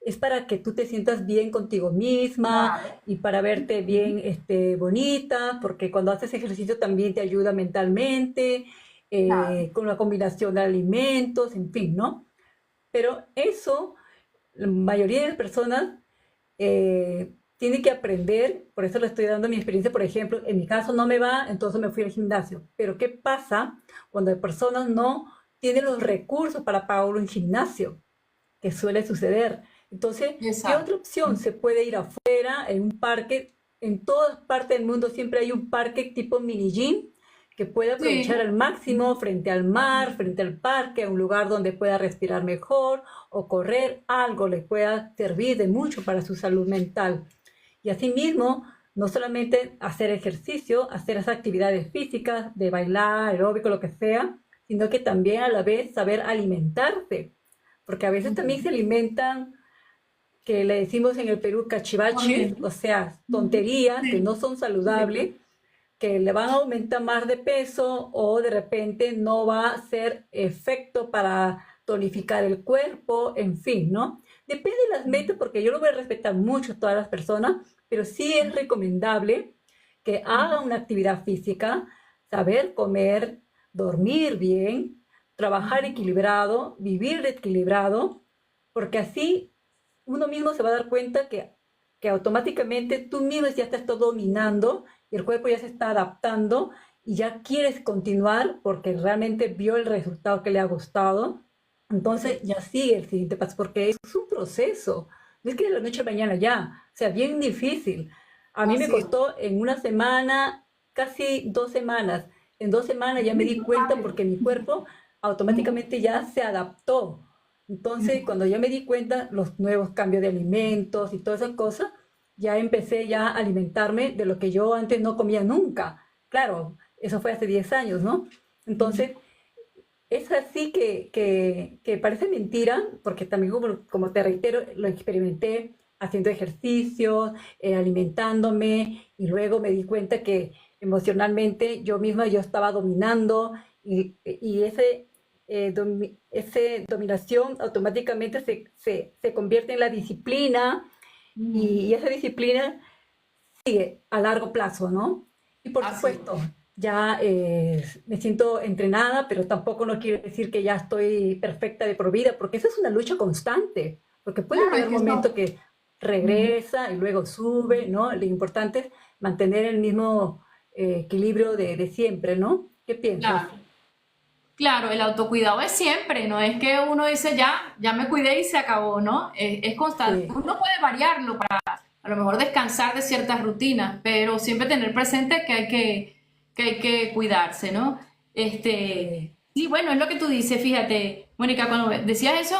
es para que tú te sientas bien contigo misma Claro. y para verte Ujú. bien bonita, porque cuando haces ejercicio también te ayuda mentalmente, Claro. con la combinación de alimentos, en fin, ¿no? Pero eso, la mayoría de las personas tiene que aprender, por eso le estoy dando mi experiencia, por ejemplo, en mi caso no me va, entonces me fui al gimnasio. Pero ¿qué pasa cuando las personas no tienen los recursos para pagar un gimnasio? Que suele suceder. Entonces, ¿qué otra Exacto. opción? Se puede ir afuera, en un parque, en todas partes del mundo siempre hay un parque tipo mini gym que puede aprovechar Sí. al máximo frente al mar, frente al parque, un lugar donde pueda respirar mejor o correr, algo le pueda servir de mucho para su salud mental. Y asimismo, no solamente hacer ejercicio, hacer esas actividades físicas, de bailar, aeróbico, lo que sea, sino que también a la vez saber alimentarse, porque a veces también Ujú. se alimentan, que le decimos en el Perú cachivaches, Corriendo. o sea, Ujú. tonterías que no Sí, son sí. saludables, que le van a aumentar más de peso o de repente no va a ser efecto para tonificar el cuerpo, en fin, ¿no? Depende de las metas, porque yo lo voy a respetar mucho a todas las personas, pero sí es recomendable que haga una actividad física, saber comer, dormir bien, trabajar Ujú. equilibrado, vivir equilibrado, porque así uno mismo se va a dar cuenta que automáticamente tú mismo ya te estás dominando y el cuerpo ya se está adaptando y ya quieres continuar porque realmente vio el resultado que le ha gustado. Entonces Sí, ya sigue el siguiente paso porque es un proceso. No es que de la noche a mañana ya, o sea, bien difícil. A mí me así es. costó en una semana, casi 2 semanas. En 2 semanas ya me di cuenta Rápido. porque mi cuerpo Ujú. automáticamente ya se adaptó. Entonces, Ujú. cuando yo me di cuenta, los nuevos cambios de alimentos y todas esas cosas, ya empecé ya a alimentarme de lo que yo antes no comía nunca. Claro, eso fue hace 10 años, ¿no? Ujú. Entonces, es así que parece mentira, porque también, como te reitero, lo experimenté haciendo ejercicio, alimentándome, y luego me di cuenta que emocionalmente yo misma yo estaba dominando, y ese dominación automáticamente se convierte en la disciplina, Ujú. y esa disciplina sigue a largo plazo, ¿no? Y por Así supuesto, es. ya me siento entrenada, pero tampoco no quiere decir que ya estoy perfecta de por vida, porque eso es una lucha constante, porque puede Claro, es haber que momentos eso. que Ujú. regresa y luego sube, ¿no? Lo importante es mantener el mismo equilibrio de siempre, ¿no? ¿Qué piensas? Claro. Claro, el autocuidado es siempre, no es que uno dice ya me cuidé y se acabó, ¿no? Es constante. Sí, Uno puede variarlo para a lo mejor descansar de ciertas rutinas, pero siempre tener presente que hay que cuidarse, ¿no? sí, Sí, bueno, es lo que tú dices, fíjate, Mónica, cuando decías eso,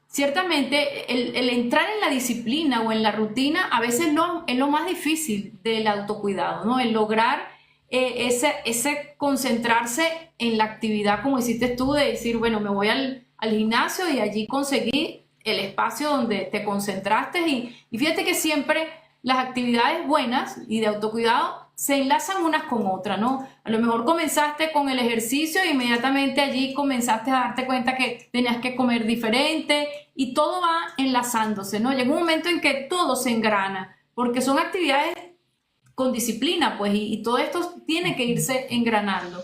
ciertamente el entrar en la disciplina o en la rutina a veces es lo más difícil del autocuidado, ¿no? El lograr ese concentrarse en la actividad, como hiciste tú, de decir, bueno, me voy al gimnasio y allí conseguí el espacio donde te concentraste y fíjate que siempre las actividades buenas y de autocuidado se enlazan unas con otras, ¿no? A lo mejor comenzaste con el ejercicio e inmediatamente allí comenzaste a darte cuenta que tenías que comer diferente y todo va enlazándose, ¿no? Llega un momento en que todo se engrana, porque son actividades con disciplina, pues, y todo esto tiene que irse engranando.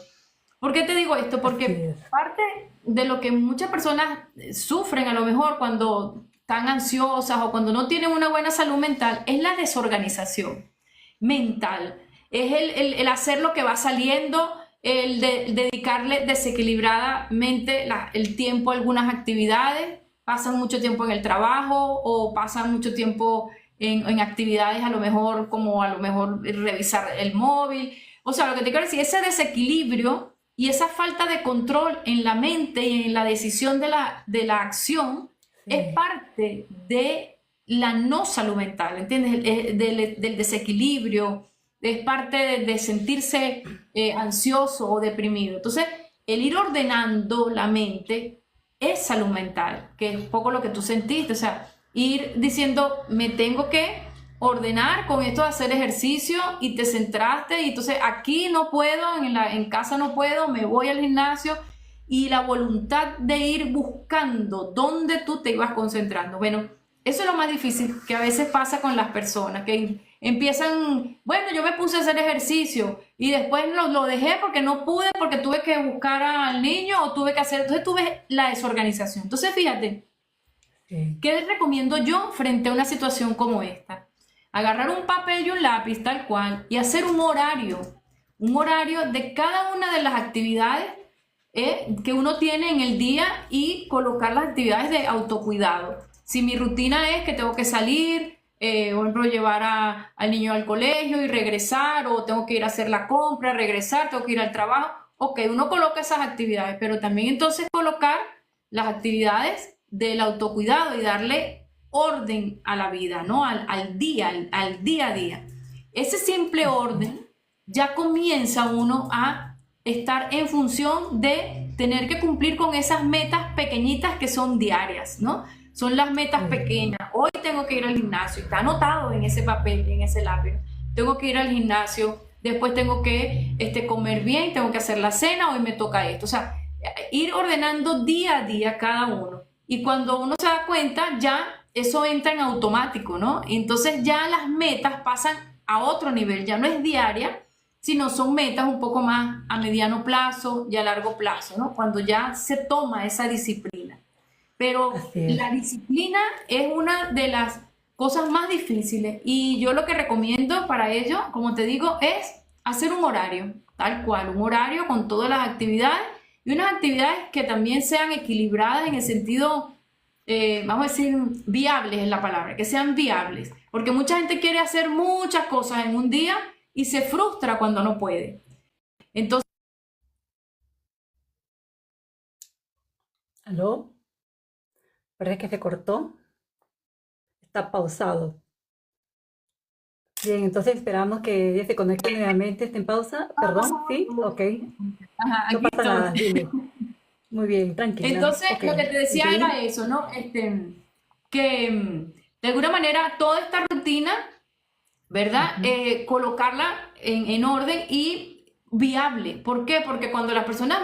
¿Por qué te digo esto? Así Porque es. parte de lo que muchas personas sufren a lo mejor cuando están ansiosas o cuando no tienen una buena salud mental es la desorganización mental. Es el hacer lo que va saliendo, dedicarle desequilibradamente el tiempo a algunas actividades, pasan mucho tiempo en el trabajo o pasan mucho tiempo en actividades a lo mejor como a lo mejor revisar el móvil. O sea, lo que te quiero decir, ese desequilibrio y esa falta de control en la mente y en la decisión de la acción es Sí, parte de la no salud mental, ¿entiendes? Del desequilibrio, es parte de sentirse ansioso o deprimido. Entonces, el ir ordenando la mente es salud mental, que es un poco lo que tú sentiste, o sea, ir diciendo, me tengo que ordenar con esto de hacer ejercicio y te centraste y entonces aquí no puedo, en casa no puedo, me voy al gimnasio y la voluntad de ir buscando dónde tú te ibas concentrando. Bueno, eso es lo más difícil que a veces pasa con las personas, que empiezan, bueno, yo me puse a hacer ejercicio y después lo dejé porque no pude, porque tuve que buscar al niño o tuve que hacer, entonces tuve la desorganización. Entonces, fíjate, sí. ¿qué les recomiendo yo frente a una situación como esta? Agarrar un papel y un lápiz tal cual y hacer un horario de cada una de las actividades que uno tiene en el día y colocar las actividades de autocuidado. Si mi rutina es que tengo que salir, por ejemplo, llevar al niño al colegio y regresar, o tengo que ir a hacer la compra, regresar, tengo que ir al trabajo, ok, uno coloca esas actividades, pero también entonces colocar las actividades del autocuidado y darle orden a la vida, ¿no? Al día a día. Ese simple orden ya comienza uno a estar en función de tener que cumplir con esas metas pequeñitas que son diarias, ¿no? Son las metas pequeñas. Hoy tengo que ir al gimnasio, está anotado en ese papel, en ese lápiz. Tengo que ir al gimnasio, después tengo que comer bien, tengo que hacer la cena, hoy me toca esto. O sea, ir ordenando día a día cada uno. Y cuando uno se da cuenta, ya eso entra en automático, ¿no? Entonces ya las metas pasan a otro nivel, ya no es diaria, sino son metas un poco más a mediano plazo y a largo plazo, ¿no? Cuando ya se toma esa disciplina. Pero Así es. la disciplina es una de las cosas más difíciles y yo lo que recomiendo para ello, como te digo, es hacer un horario, tal cual, un horario con todas las actividades y unas actividades que también sean equilibradas en el sentido, vamos a decir, viables es la palabra, que sean viables, porque mucha gente quiere hacer muchas cosas en un día y se frustra cuando no puede. Entonces, ¿Aló? Parece que se cortó. Está pausado. Bien, entonces esperamos que ella se conecte nuevamente. ¿Está en pausa? Perdón, ¿sí? Ok. ajá, No aquí pasa estoy. nada, dime. Muy bien, tranquila. Entonces, Ok. lo que te decía era ¿Seguimos? eso, ¿no? Que de alguna manera toda esta rutina, ¿verdad? Ujú. Colocarla en orden y viable. ¿Por qué? Porque cuando las personas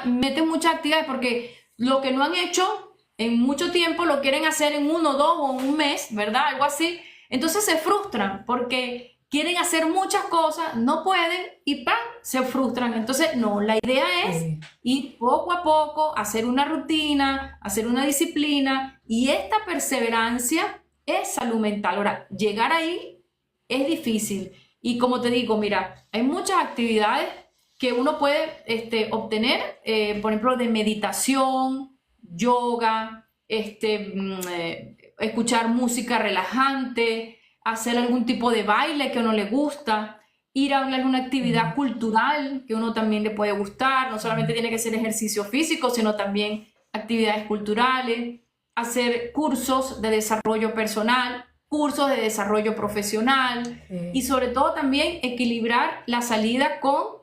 meten muchas actividades, porque lo que no han hecho en mucho tiempo lo quieren hacer en 1, 2 o un mes, ¿verdad? Algo así. Entonces se frustran porque quieren hacer muchas cosas, no pueden y ¡pam! Se frustran. Entonces, no, la idea es Sí, ir poco a poco, hacer una rutina, hacer una disciplina y esta perseverancia es salud mental. Ahora, llegar ahí es difícil. Y como te digo, mira, hay muchas actividades que uno puede obtener, por ejemplo, de meditación, yoga, escuchar música relajante, hacer algún tipo de baile que a uno le gusta, ir a alguna actividad sí, cultural que uno también le puede gustar, no solamente tiene que ser ejercicio físico, sino también actividades culturales, hacer cursos de desarrollo personal, cursos de desarrollo profesional y sobre todo también equilibrar la salida con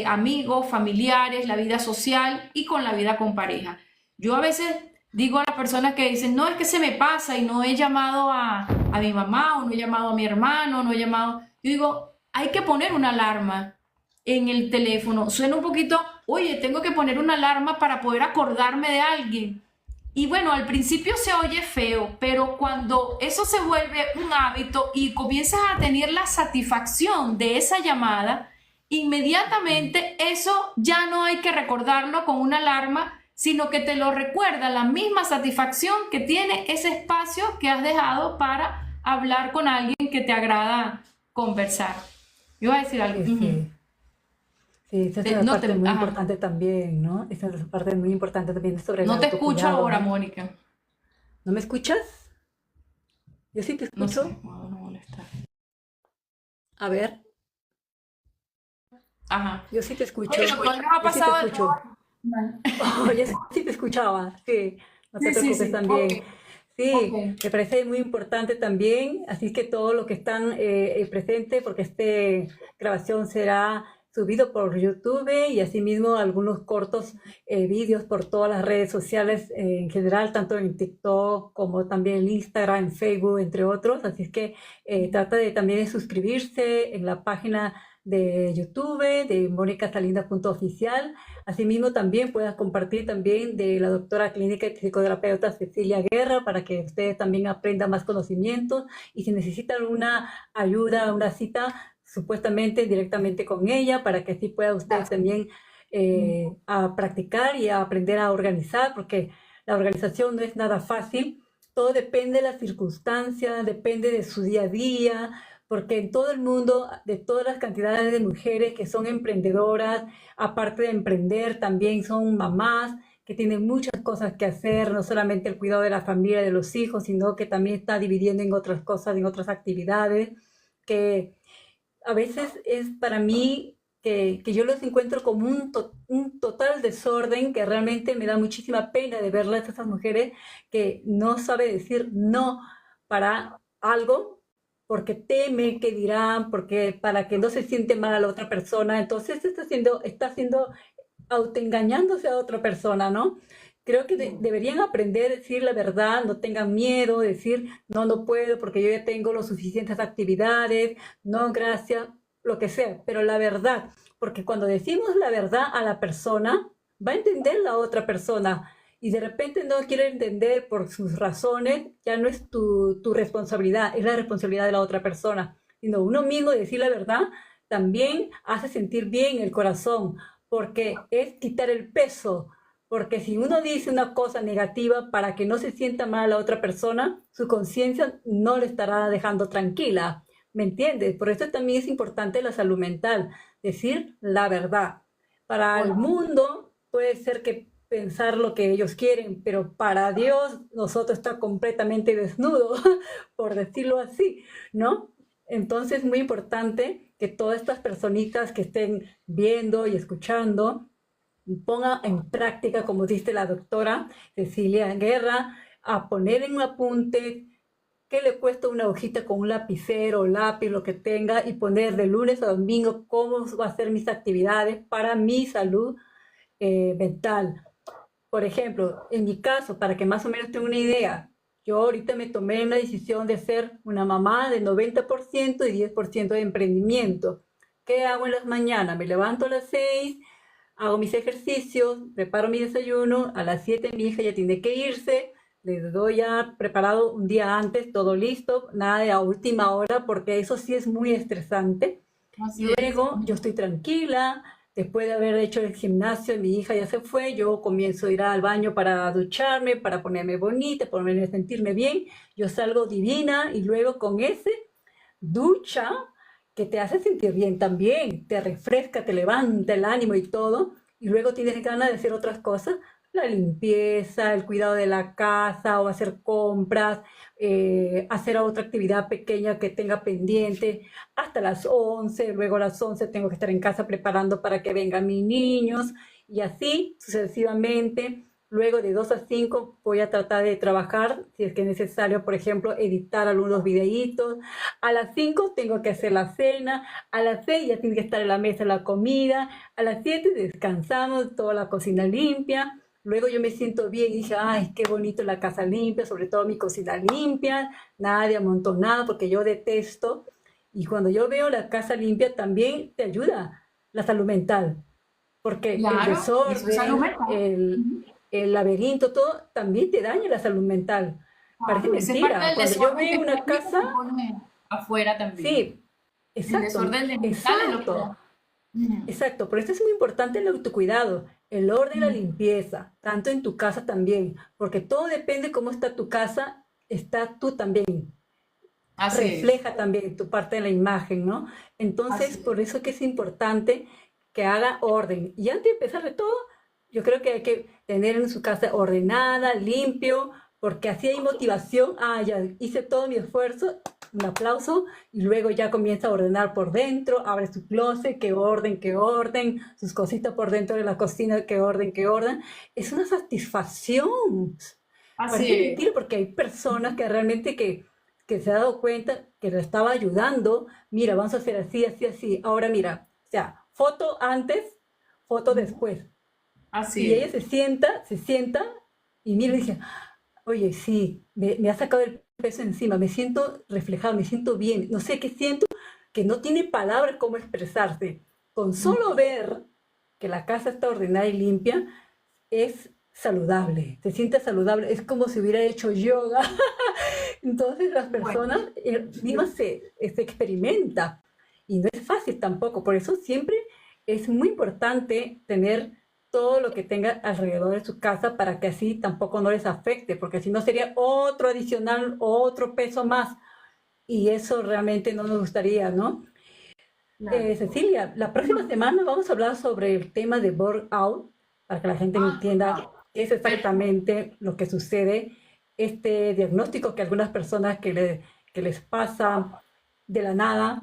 amigos, familiares, la vida social y con la vida con pareja. Yo a veces digo a las personas que dicen, no, es que se me pasa y no he llamado a mi mamá o no he llamado a mi hermano, no he llamado. Yo digo, hay que poner una alarma en el teléfono. Suena un poquito, oye, tengo que poner una alarma para poder acordarme de alguien. Y bueno, al principio se oye feo, pero cuando eso se vuelve un hábito y comienzas a tener la satisfacción de esa llamada, inmediatamente eso ya no hay que recordarlo con una alarma, sino que te lo recuerda la misma satisfacción que tiene ese espacio que has dejado para hablar con alguien que te agrada conversar. Yo voy a decir algo. Sí. Sí, esa es una No te, parte muy ajá. importante también, ¿no? Esa es una parte muy importante también sobre el No te escucho autocuidado, ahora, ¿no? Mónica. ¿No me escuchas? Yo sí te No sé, escucho. no molestar. A ver, Ajá. yo sí te escucho. Oye, doctor, nos ha Yo sí te pasado de escucho. todo. Oye, sí te escuchaba, sí, no te Sí, sí, preocupes sí. Ok, también. Sí, ok. me parece muy importante también, así que todos los que están presentes, porque esta grabación será subido por YouTube y asimismo algunos cortos vídeos por todas las redes sociales en general, tanto en TikTok como también en Instagram, en Facebook, entre otros. Así es que trata de también de suscribirse en la página de YouTube de monicasalinda.oficial. Asimismo, también puedas compartir también de la doctora clínica y psicoterapeuta Cecilia Guerra para que ustedes también aprendan más conocimientos y si necesitan una ayuda, una cita, supuestamente directamente con ella para que así puedan ustedes también a practicar y a aprender a organizar, porque la organización no es nada fácil. Todo depende de las circunstancias, depende de su día a día, porque en todo el mundo, de todas las cantidades de mujeres que son emprendedoras, aparte de emprender, también son mamás que tienen muchas cosas que hacer, no solamente el cuidado de la familia, de los hijos, sino que también está dividiendo en otras cosas, en otras actividades, que a veces es para mí que yo los encuentro como un total desorden, que realmente me da muchísima pena de verlas a esas mujeres que no sabe decir no para algo porque teme que dirán, porque para que no se siente mal a la otra persona, entonces está haciendo autoengañándose a otra persona, ¿no? Creo que deberían aprender a decir la verdad, no tengan miedo, decir, no, no puedo porque yo ya tengo las suficientes actividades, no, gracias, lo que sea, pero la verdad, porque cuando decimos la verdad a la persona, va a entender la otra persona y de repente no quiere entender por sus razones, ya no es tu responsabilidad, es la responsabilidad de la otra persona, sino uno mismo decir la verdad también hace sentir bien el corazón, porque es quitar el peso, porque si uno dice una cosa negativa para que no se sienta mal a la otra persona, su conciencia no le estará dejando tranquila, ¿me entiendes? Por eso también es importante la salud mental, decir la verdad. Para el Bueno, mundo puede ser que pensar lo que ellos quieren, pero para Dios nosotros está completamente desnudo, por decirlo así, ¿no? Entonces es muy importante que todas estas personitas que estén viendo y escuchando pongan en práctica, como dice la doctora Cecilia Guerra, a poner en un apunte qué le cuesta una hojita con un lapicero, lápiz, lo que tenga, y poner de lunes a domingo cómo va a ser mis actividades para mi salud mental. Por ejemplo, en mi caso, para que más o menos tenga una idea, yo ahorita me tomé una decisión de ser una mamá de 90% y 10% de emprendimiento. ¿Qué hago en las mañanas? Me levanto a las 6, hago mis ejercicios, preparo mi desayuno, a las 7 mi hija ya tiene que irse, les doy ya preparado un día antes, todo listo, nada de a última hora, porque eso sí es muy estresante. así es. Luego yo estoy tranquila, después de haber hecho el gimnasio, mi hija ya se fue, yo comienzo a ir al baño para ducharme, para ponerme bonita, para sentirme bien, yo salgo divina y luego con ese ducha que te hace sentir bien también, te refresca, te levanta el ánimo y todo, y luego tienes ganas de hacer otras cosas, la limpieza, el cuidado de la casa o hacer compras, hacer otra actividad pequeña que tenga pendiente hasta las 11, luego a las 11 tengo que estar en casa preparando para que vengan mis niños y así sucesivamente. Luego de 2 a 5 voy a tratar de trabajar, si es que es necesario, por ejemplo, editar algunos videitos. A las 5 tengo que hacer la cena, a las 6 ya tiene que estar en la mesa la comida, a las 7 descansamos, toda la cocina limpia. Luego yo me siento bien y dije, ay, qué bonito la casa limpia, sobre todo mi cocina limpia, nada de amontonado, porque yo detesto. Y cuando yo veo la casa limpia también te ayuda la salud mental, porque el Claro, eso es salud desorden, mental. Ujú. el laberinto, todo también te daña la salud mental. Parece Claro, esa es parte mentira. del Cuando yo desorden que veo una pone dentro, se casa, pone afuera también. sí, El exacto, desorden mental es lo que exacto. da. Ujú. Exacto, por eso es muy importante el autocuidado, el orden y la Ujú. limpieza, tanto en tu casa también, porque todo depende de cómo está tu casa, está tú también, Así es, refleja también tu parte de la imagen, ¿no? Entonces, así es. por eso que es importante que haga orden. Y antes de empezar de todo, yo creo que hay que tener en su casa ordenada, limpio, porque así hay motivación. Ah, ya hice todo mi esfuerzo, un aplauso, y luego ya comienza a ordenar por dentro, abre su closet, qué orden, sus cositas por dentro de la cocina, qué orden, qué orden. Es una satisfacción. Así Parece es. mentira porque hay personas que realmente que se ha dado cuenta que le estaba ayudando. Mira, vamos a hacer así, así, así. Ahora mira, o sea, foto antes, foto Ujú. después. Así Y ella es. se sienta y mira y dice, oye, sí, me ha sacado el peso encima, me siento reflejado, me siento bien. No sé qué siento, que no tiene palabras cómo expresarse. Con solo Ujú. ver que la casa está ordenada y limpia, es saludable, se siente saludable, es como si hubiera hecho yoga. Entonces las Bueno, personas mismas se experimenta y no es fácil tampoco, por eso siempre es muy importante tener todo lo que tenga alrededor de su casa para que así tampoco no les afecte, porque si no sería otro adicional, otro peso más y eso realmente no nos gustaría, ¿no? claro. Cecilia, la próxima Bueno, semana vamos a hablar sobre el tema de burnout, para que la gente entienda ah, qué es perfecto. exactamente lo que sucede, este diagnóstico que algunas personas que les pasa de la nada,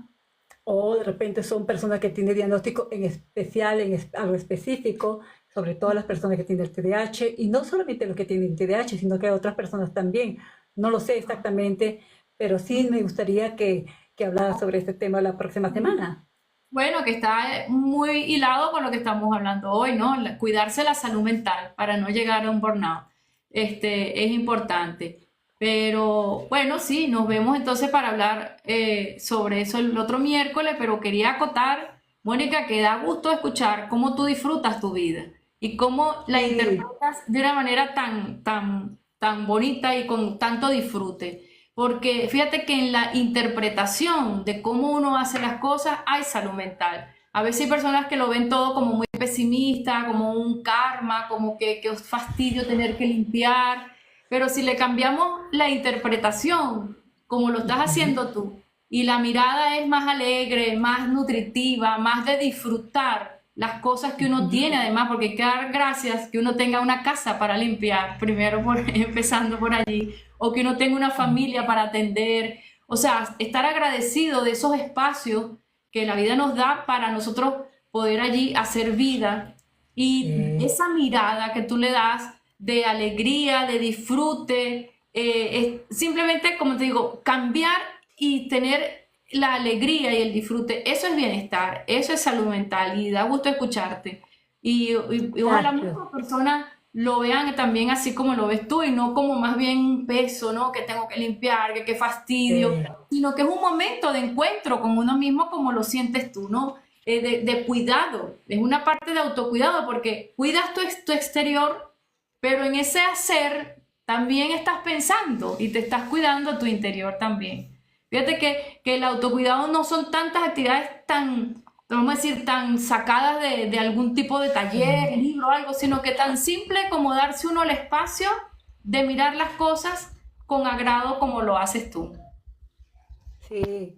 o de repente son personas que tienen diagnóstico en especial, algo específico, sobre todo las personas que tienen el TDAH, y no solamente los que tienen TDAH, sino que otras personas también. No lo sé exactamente, pero sí me gustaría que hablara sobre este tema la próxima semana. Bueno, que está muy hilado con lo que estamos hablando hoy, ¿no? Cuidarse la salud mental para no llegar a un burnout. Es importante. Pero bueno, sí, nos vemos entonces para hablar sobre eso el otro miércoles, pero quería acotar, Mónica, que da gusto escuchar cómo tú disfrutas tu vida y cómo la Sí, interpretas de una manera tan bonita y con tanto disfrute. Porque fíjate que en la interpretación de cómo uno hace las cosas hay salud mental. A veces hay personas que lo ven todo como muy pesimista, como un karma, como que es fastidio tener que limpiar. Pero si le cambiamos la interpretación, como lo estás ujú, haciendo tú, y la mirada es más alegre, más nutritiva, más de disfrutar las cosas que uno ujú. tiene, además, porque hay que dar gracias que uno tenga una casa para limpiar, primero empezando por allí, o que uno tenga una familia para atender. O sea, estar agradecido de esos espacios que la vida nos da para nosotros poder allí hacer vida. Y Sí, esa mirada que tú le das de alegría, de disfrute, es simplemente, como te digo, cambiar y tener la alegría y el disfrute. Eso es bienestar, eso es salud mental y da gusto escucharte. Y ojalá exacto. muchas personas lo vean también así como lo ves tú y no como más bien un peso, ¿no? Que tengo que limpiar, que qué fastidio, sino que es un momento de encuentro con uno mismo como lo sientes tú, ¿no? De cuidado, es una parte de autocuidado porque cuidas tu exterior, pero en ese hacer también estás pensando y te estás cuidando tu interior también. Fíjate que el autocuidado no son tantas actividades tan, vamos a decir, tan sacadas de algún tipo de taller, Sí. libro, algo, sino que tan simple como darse uno el espacio de mirar las cosas con agrado como lo haces tú. Sí,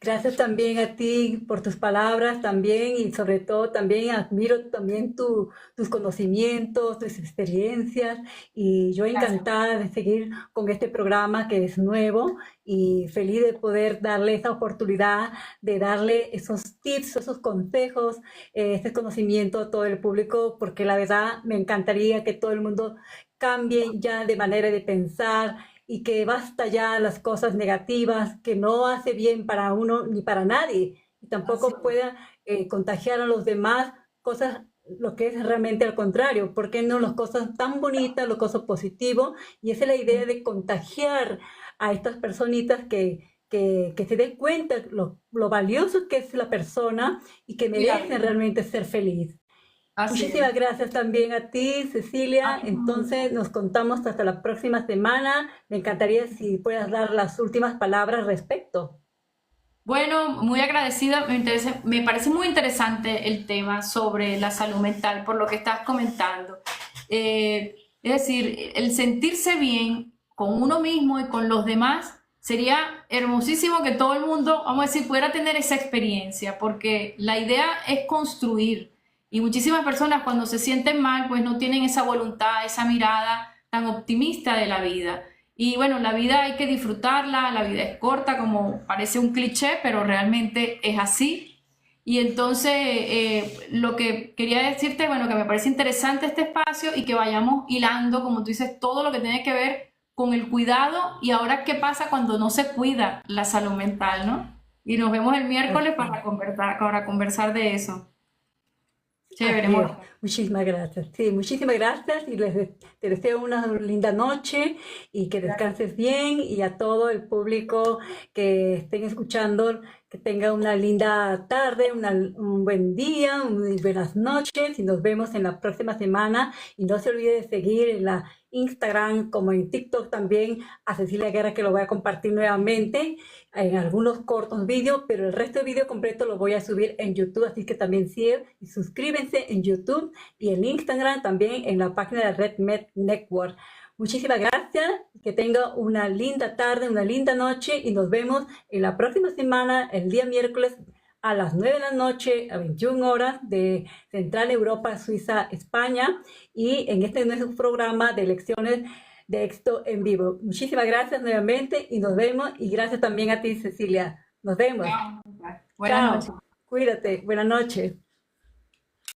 gracias también a ti por tus palabras también y sobre todo también admiro también tus conocimientos, tus experiencias y yo Gracias. encantada de seguir con este programa que es nuevo y feliz de poder darle esa oportunidad de darle esos tips, esos consejos, ese conocimiento a todo el público porque la verdad me encantaría que todo el mundo cambie ya de manera de pensar y que basta ya las cosas negativas, que no hace bien para uno ni para nadie, y Así tampoco es. pueda contagiar a los demás cosas, lo que es realmente al contrario, ¿por qué no las cosas tan bonitas, lo cosas positivo? Y esa es la idea de contagiar a estas personitas que se den cuenta lo valioso que es la persona y que Y la merecen vida. realmente ser feliz. Así es. Muchísimas gracias también a ti, Cecilia. Ay, Entonces nos contamos hasta la próxima semana. Me encantaría si puedas dar las últimas palabras al respecto. bueno, muy agradecida. Me parece muy interesante el tema sobre la salud mental, por lo que estás comentando. Es decir, el sentirse bien con uno mismo y con los demás sería hermosísimo que todo el mundo, vamos a decir, pudiera tener esa experiencia, porque la idea es construir. Y muchísimas personas cuando se sienten mal, pues no tienen esa voluntad, esa mirada tan optimista de la vida. Y bueno, la vida hay que disfrutarla, la vida es corta, como parece un cliché, pero realmente es así. Y entonces, lo que quería decirte, bueno, que me parece interesante este espacio y que vayamos hilando, como tú dices, todo lo que tiene que ver con el cuidado y ahora qué pasa cuando no se cuida la salud mental, ¿no? Y nos vemos el miércoles Así, para conversar de eso. Chévere, así es. Mónica. Muchísimas gracias. Sí, muchísimas gracias y te deseo una linda noche y que Gracias. descanses bien y a todo el público que estén escuchando, que tenga una linda tarde, un buen día, buenas noches y nos vemos en la próxima semana. Y no se olvide de seguir en la Instagram como en TikTok también a Cecilia Guerra que lo voy a compartir nuevamente en algunos cortos vídeos, pero el resto del vídeo completo lo voy a subir en YouTube, así que también sigan y suscríbanse en YouTube y en Instagram también en la página de Red Med Network. Muchísimas gracias, que tenga una linda tarde, una linda noche y nos vemos en la próxima semana, el día miércoles a las 9 de la noche, a 21 horas de Central Europa, Suiza, España y en este nuevo programa de lecciones de éxito en vivo. Muchísimas gracias nuevamente y nos vemos y gracias también a ti, Cecilia. Nos vemos. Chao. Buenas Chao. noches. Cuídate. Buenas noches.